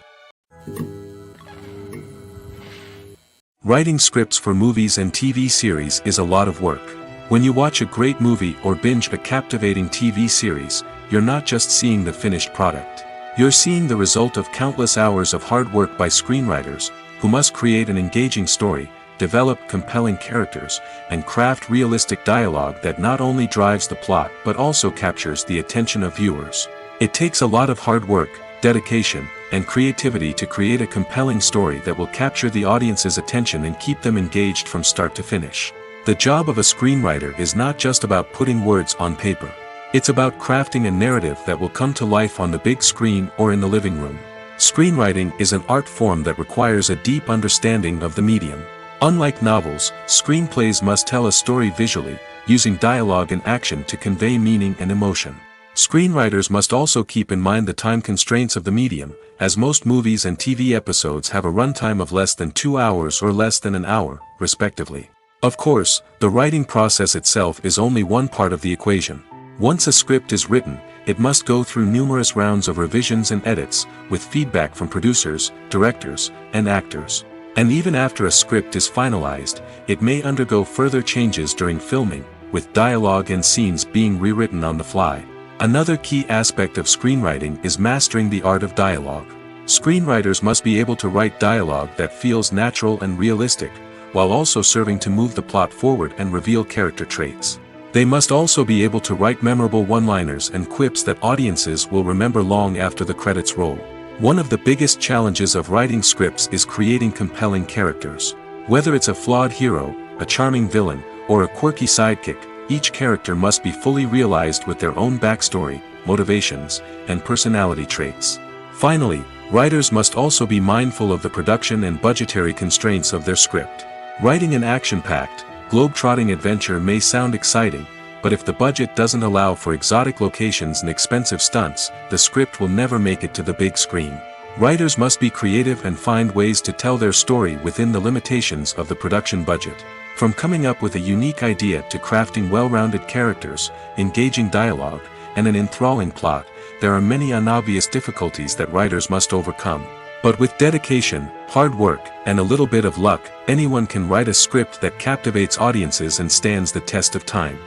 Writing scripts for movies and TV series is a lot of work. When you watch a great movie or binge a captivating TV series, you're not just seeing the finished product. You're seeing the result of countless hours of hard work by screenwriters, who must create an engaging story, develop compelling characters, and craft realistic dialogue that not only drives the plot but also captures the attention of viewers. It takes a lot of hard work, dedication, and creativity to create a compelling story that will capture the audience's attention and keep them engaged from start to finish. The job of a screenwriter is not just about putting words on paper. It's about crafting a narrative that will come to life on the big screen or in the living room. Screenwriting is an art form that requires a deep understanding of the medium. Unlike novels, screenplays must tell a story visually, using dialogue and action to convey meaning and emotion. Screenwriters must also keep in mind the time constraints of the medium, as most movies and TV episodes have a runtime of less than 2 hours or less than an hour, respectively. Of course, the writing process itself is only one part of the equation. Once a script is written, it must go through numerous rounds of revisions and edits, with feedback from producers, directors, and actors. And even after a script is finalized, it may undergo further changes during filming, with dialogue and scenes being rewritten on the fly. Another key aspect of screenwriting is mastering the art of dialogue. Screenwriters must be able to write dialogue that feels natural and realistic, while also serving to move the plot forward and reveal character traits. They must also be able to write memorable one-liners and quips that audiences will remember long after the credits roll. One of the biggest challenges of writing scripts is creating compelling characters. Whether it's a flawed hero, a charming villain, or a quirky sidekick, each character must be fully realized with their own backstory, motivations, and personality traits. Finally, writers must also be mindful of the production and budgetary constraints of their script. Writing an action-packed, globe-trotting adventure may sound exciting, but if the budget doesn't allow for exotic locations and expensive stunts, the script will never make it to the big screen. Writers must be creative and find ways to tell their story within the limitations of the production budget. From coming up with a unique idea to crafting well-rounded characters, engaging dialogue, and an enthralling plot, there are many unobvious difficulties that writers must overcome. But with dedication, hard work, and a little bit of luck, anyone can write a script that captivates audiences and stands the test of time.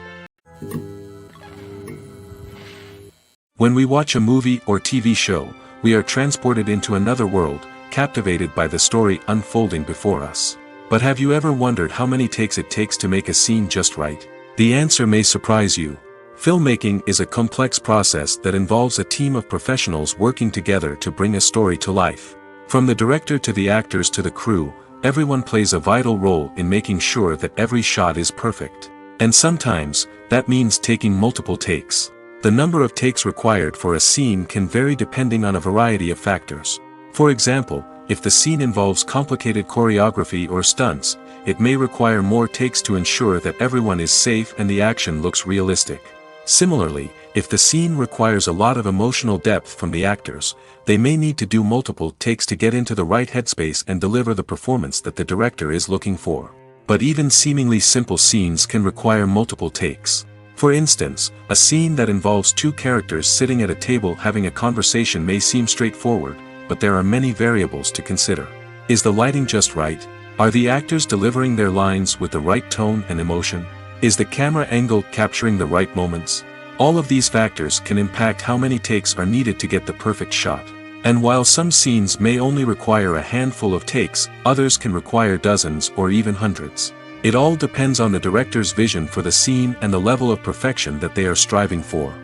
When we watch a movie or TV show, we are transported into another world, captivated by the story unfolding before us. But have you ever wondered how many takes it takes to make a scene just right? The answer may surprise you. Filmmaking is a complex process that involves a team of professionals working together to bring a story to life. From the director to the actors to the crew, everyone plays a vital role in making sure that every shot is perfect. And sometimes, that means taking multiple takes. The number of takes required for a scene can vary depending on a variety of factors. For example, if the scene involves complicated choreography or stunts, it may require more takes to ensure that everyone is safe and the action looks realistic. Similarly, if the scene requires a lot of emotional depth from the actors, they may need to do multiple takes to get into the right headspace and deliver the performance that the director is looking for. But even seemingly simple scenes can require multiple takes. For instance, a scene that involves two characters sitting at a table having a conversation may seem straightforward, but there are many variables to consider. Is the lighting just right? Are the actors delivering their lines with the right tone and emotion? Is the camera angle capturing the right moments? All of these factors can impact how many takes are needed to get the perfect shot. And while some scenes may only require a handful of takes, others can require dozens or even hundreds. It all depends on the director's vision for the scene and the level of perfection that they are striving for.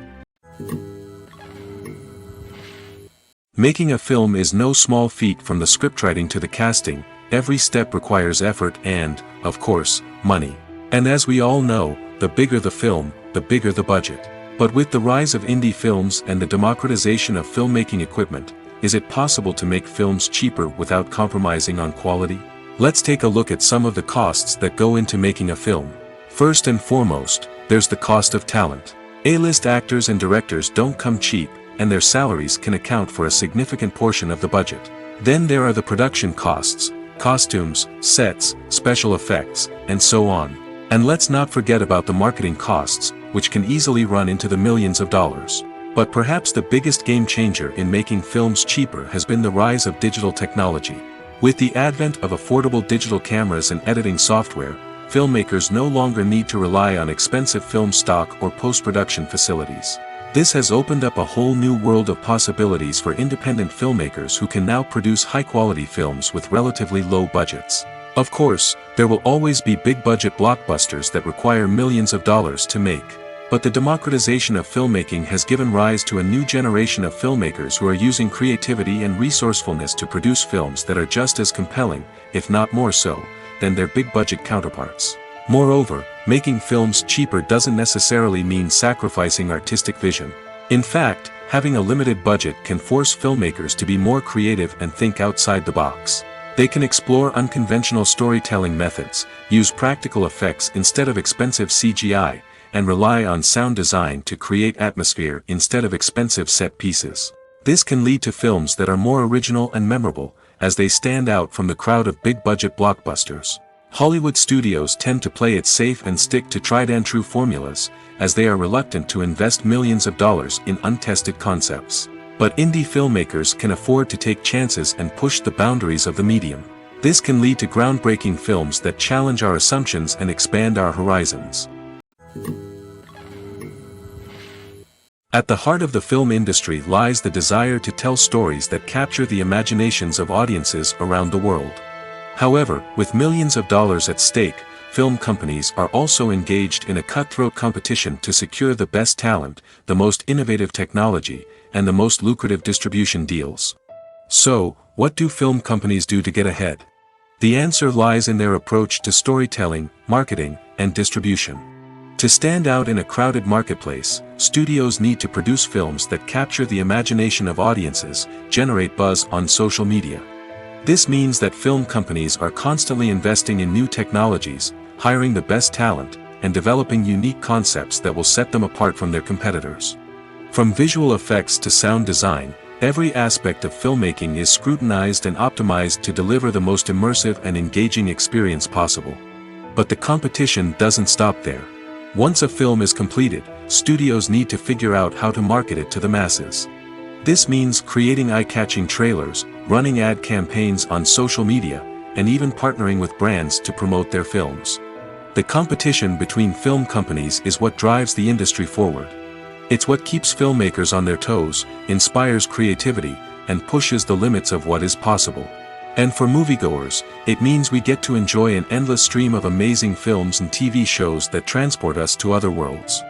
Making a film is no small feat. From the scriptwriting to the casting, every step requires effort and, of course, money. And as we all know, the bigger the film, the bigger the budget. But with the rise of indie films and the democratization of filmmaking equipment, is it possible to make films cheaper without compromising on quality? Let's take a look at some of the costs that go into making a film. First and foremost, there's the cost of talent. A-list actors and directors don't come cheap, and their salaries can account for a significant portion of the budget. Then there are the production costs, costumes, sets, special effects, and so on. And let's not forget about the marketing costs, which can easily run into the millions of dollars. But perhaps the biggest game changer in making films cheaper has been the rise of digital technology. With the advent of affordable digital cameras and editing software, filmmakers no longer need to rely on expensive film stock or post-production facilities. This has opened up a whole new world of possibilities for independent filmmakers who can now produce high-quality films with relatively low budgets. Of course, there will always be big-budget blockbusters that require millions of dollars to make. But the democratization of filmmaking has given rise to a new generation of filmmakers who are using creativity and resourcefulness to produce films that are just as compelling, if not more so, than their big-budget counterparts. Moreover, making films cheaper doesn't necessarily mean sacrificing artistic vision. In fact, having a limited budget can force filmmakers to be more creative and think outside the box. They can explore unconventional storytelling methods, use practical effects instead of expensive CGI, and rely on sound design to create atmosphere instead of expensive set pieces. This can lead to films that are more original and memorable, as they stand out from the crowd of big-budget blockbusters. Hollywood studios tend to play it safe and stick to tried-and-true formulas, as they are reluctant to invest millions of dollars in untested concepts. But indie filmmakers can afford to take chances and push the boundaries of the medium. This can lead to groundbreaking films that challenge our assumptions and expand our horizons. At the heart of the film industry lies the desire to tell stories that capture the imaginations of audiences around the world. However, with millions of dollars at stake, film companies are also engaged in a cutthroat competition to secure the best talent, the most innovative technology, and the most lucrative distribution deals. So, what do film companies do to get ahead? The answer lies in their approach to storytelling, marketing, and distribution. To stand out in a crowded marketplace, studios need to produce films that capture the imagination of audiences, generate buzz on social media. This means that film companies are constantly investing in new technologies, hiring the best talent, and developing unique concepts that will set them apart from their competitors. From visual effects to sound design, every aspect of filmmaking is scrutinized and optimized to deliver the most immersive and engaging experience possible. But the competition doesn't stop there. Once a film is completed, studios need to figure out how to market it to the masses. This means creating eye-catching trailers, running ad campaigns on social media, and even partnering with brands to promote their films. The competition between film companies is what drives the industry forward. It's what keeps filmmakers on their toes, inspires creativity, and pushes the limits of what is possible. And for moviegoers, it means we get to enjoy an endless stream of amazing films and TV shows that transport us to other worlds.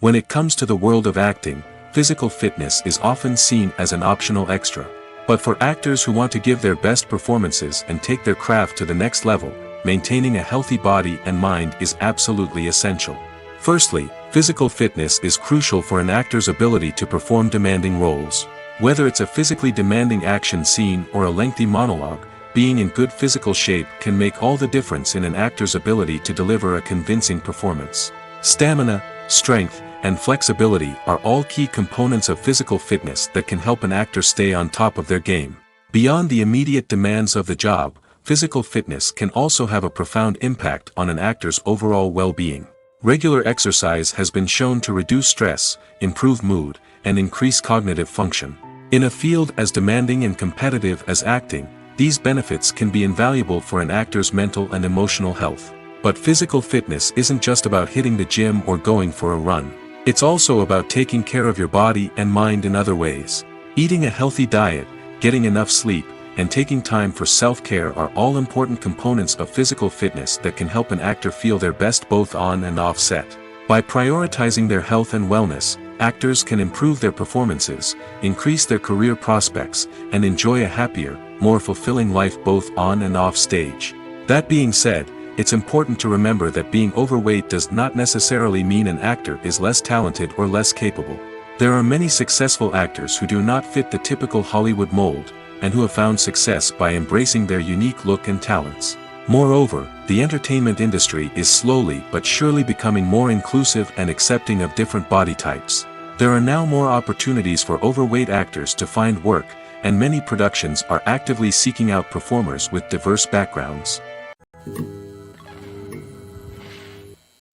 When it comes to the world of acting, physical fitness is often seen as an optional extra. But for actors who want to give their best performances and take their craft to the next level, maintaining a healthy body and mind is absolutely essential. Firstly, physical fitness is crucial for an actor's ability to perform demanding roles. Whether it's a physically demanding action scene or a lengthy monologue, being in good physical shape can make all the difference in an actor's ability to deliver a convincing performance. Stamina, strength, and flexibility are all key components of physical fitness that can help an actor stay on top of their game. Beyond the immediate demands of the job, physical fitness can also have a profound impact on an actor's overall well-being. Regular exercise has been shown to reduce stress, improve mood, and increase cognitive function. In a field as demanding and competitive as acting, these benefits can be invaluable for an actor's mental and emotional health. But physical fitness isn't just about hitting the gym or going for a run. It's also about taking care of your body and mind in other ways. Eating a healthy diet, getting enough sleep, and taking time for self-care are all important components of physical fitness that can help an actor feel their best both on and off set. By prioritizing their health and wellness, actors can improve their performances, increase their career prospects, and enjoy a happier, more fulfilling life both on and off stage. That being said, it's important to remember that being overweight does not necessarily mean an actor is less talented or less capable. There are many successful actors who do not fit the typical Hollywood mold, and who have found success by embracing their unique look and talents. Moreover, the entertainment industry is slowly but surely becoming more inclusive and accepting of different body types. There are now more opportunities for overweight actors to find work, and many productions are actively seeking out performers with diverse backgrounds.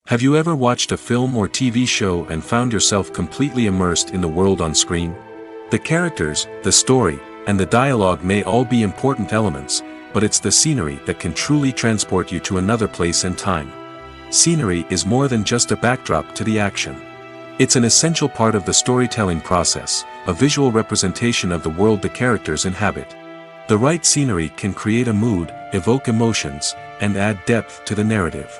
Have you ever watched a film or TV show and found yourself completely immersed in the world on screen? The characters, the story, and the dialogue may all be important elements, but it's the scenery that can truly transport you to another place and time. Scenery is more than just a backdrop to the action. It's an essential part of the storytelling process, a visual representation of the world the characters inhabit. The right scenery can create a mood, evoke emotions, and add depth to the narrative.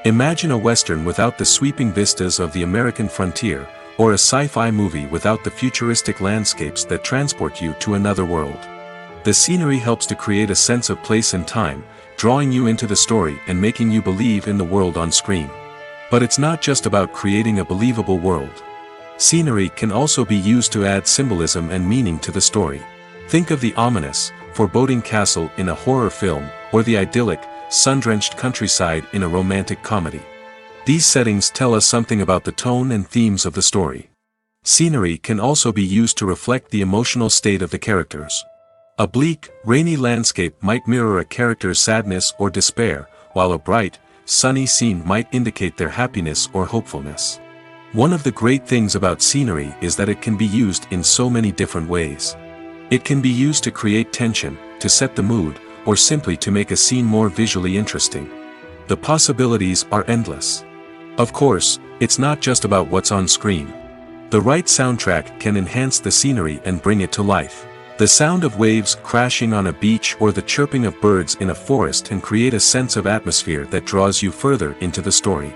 Imagine a Western without the sweeping vistas of the American frontier, or a sci-fi movie without the futuristic landscapes that transport you to another world. The scenery helps to create a sense of place and time, drawing you into the story and making you believe in the world on screen. But it's not just about creating a believable world. Scenery can also be used to add symbolism and meaning to the story. Think of the ominous, foreboding castle in a horror film, or the idyllic, sun-drenched countryside in a romantic comedy. These settings tell us something about the tone and themes of the story. Scenery can also be used to reflect the emotional state of the characters. A bleak, rainy landscape might mirror a character's sadness or despair, while a bright, sunny scene might indicate their happiness or hopefulness. One of the great things about scenery is that it can be used in so many different ways. It can be used to create tension, to set the mood, or simply to make a scene more visually interesting. The possibilities are endless. Of course, It's not just about what's on screen. The right soundtrack can enhance the scenery and bring it to life. The sound of waves crashing on a beach or the chirping of birds in a forest can create a sense of atmosphere that draws you further into the story.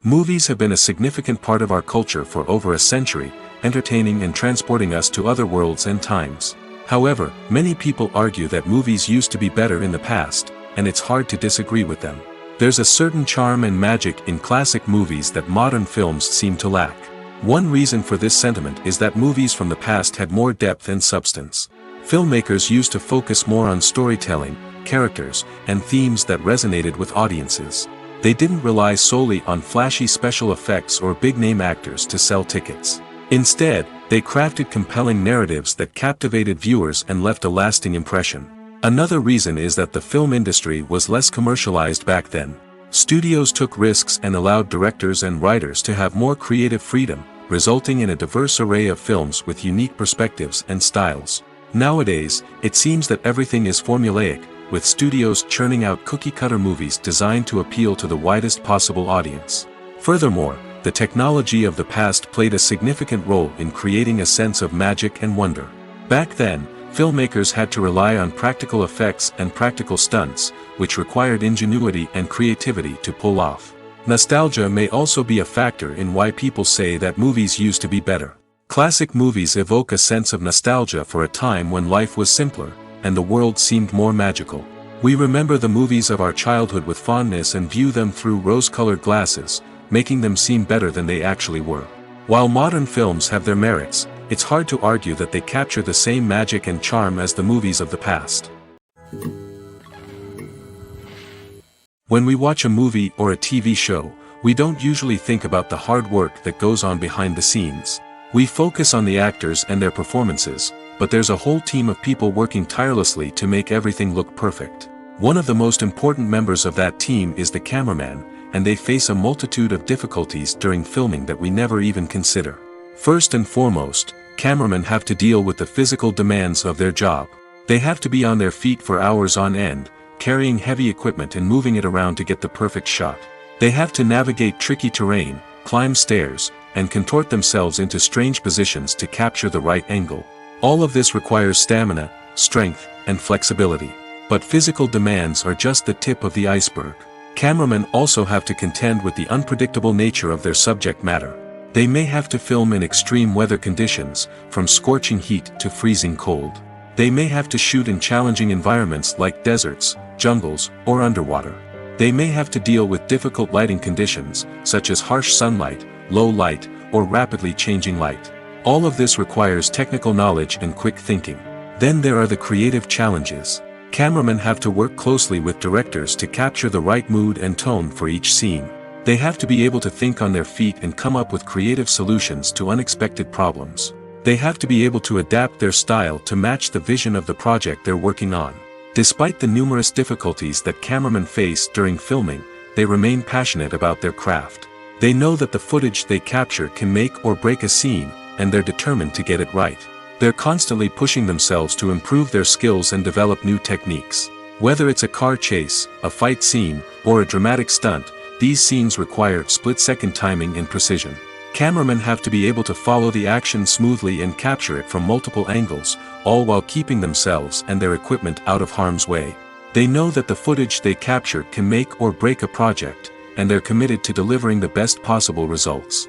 Movies have been a significant part of our culture for over a century, entertaining and transporting us to other worlds and times. However, many people argue that movies used to be better in the past, and it's hard to disagree with them. There's a certain charm and magic in classic movies that modern films seem to lack. One reason for this sentiment is that movies from the past had more depth and substance. Filmmakers used to focus more on storytelling, characters, and themes that resonated with audiences. They didn't rely solely on flashy special effects or big-name actors to sell tickets. Instead, they crafted compelling narratives that captivated viewers and left a lasting impression. Another reason is that the film industry was less commercialized back then. Studios took risks and allowed directors and writers to have more creative freedom, resulting in a diverse array of films with unique perspectives and styles. Nowadays, it seems that everything is formulaic, with studios churning out cookie-cutter movies designed to appeal to the widest possible audience. Furthermore, the technology of the past played a significant role in creating a sense of magic and wonder. Back then, filmmakers had to rely on practical effects and practical stunts, which required ingenuity and creativity to pull off. Nostalgia may also be a factor in why people say that movies used to be better. Classic movies evoke a sense of nostalgia for a time when life was simpler, and the world seemed more magical. We remember the movies of our childhood with fondness and view them through rose-colored glasses, making them seem better than they actually were. While modern films have their merits, it's hard to argue that they capture the same magic and charm as the movies of the past. When we watch a movie or a TV show, we don't usually think about the hard work that goes on behind the scenes. We focus on the actors and their performances, but there's a whole team of people working tirelessly to make everything look perfect. One of the most important members of that team is the cameraman, and they face a multitude of difficulties during filming that we never even consider. First and foremost, cameramen have to deal with the physical demands of their job. They have to be on their feet for hours on end, carrying heavy equipment and moving it around to get the perfect shot. They have to navigate tricky terrain, climb stairs, and contort themselves into strange positions to capture the right angle. All of this requires stamina, strength, and flexibility. But physical demands are just the tip of the iceberg. Cameramen also have to contend with the unpredictable nature of their subject matter. They may have to film in extreme weather conditions, from scorching heat to freezing cold. They may have to shoot in challenging environments like deserts, jungles, or underwater. They may have to deal with difficult lighting conditions, such as harsh sunlight, low light, or rapidly changing light. All of this requires technical knowledge and quick thinking. Then there are the creative challenges. Cameramen have to work closely with directors to capture the right mood and tone for each scene. They have to be able to think on their feet and come up with creative solutions to unexpected problems. They have to be able to adapt their style to match the vision of the project they're working on. Despite the numerous difficulties that cameramen face during filming, they remain passionate about their craft. They know that the footage they capture can make or break a scene, and they're determined to get it right. They're constantly pushing themselves to improve their skills and develop new techniques. Whether it's a car chase, a fight scene, or a dramatic stunt, these scenes require split-second timing and precision. Cameramen have to be able to follow the action smoothly and capture it from multiple angles, all while keeping themselves and their equipment out of harm's way. They know that the footage they capture can make or break a project, and they're committed to delivering the best possible results.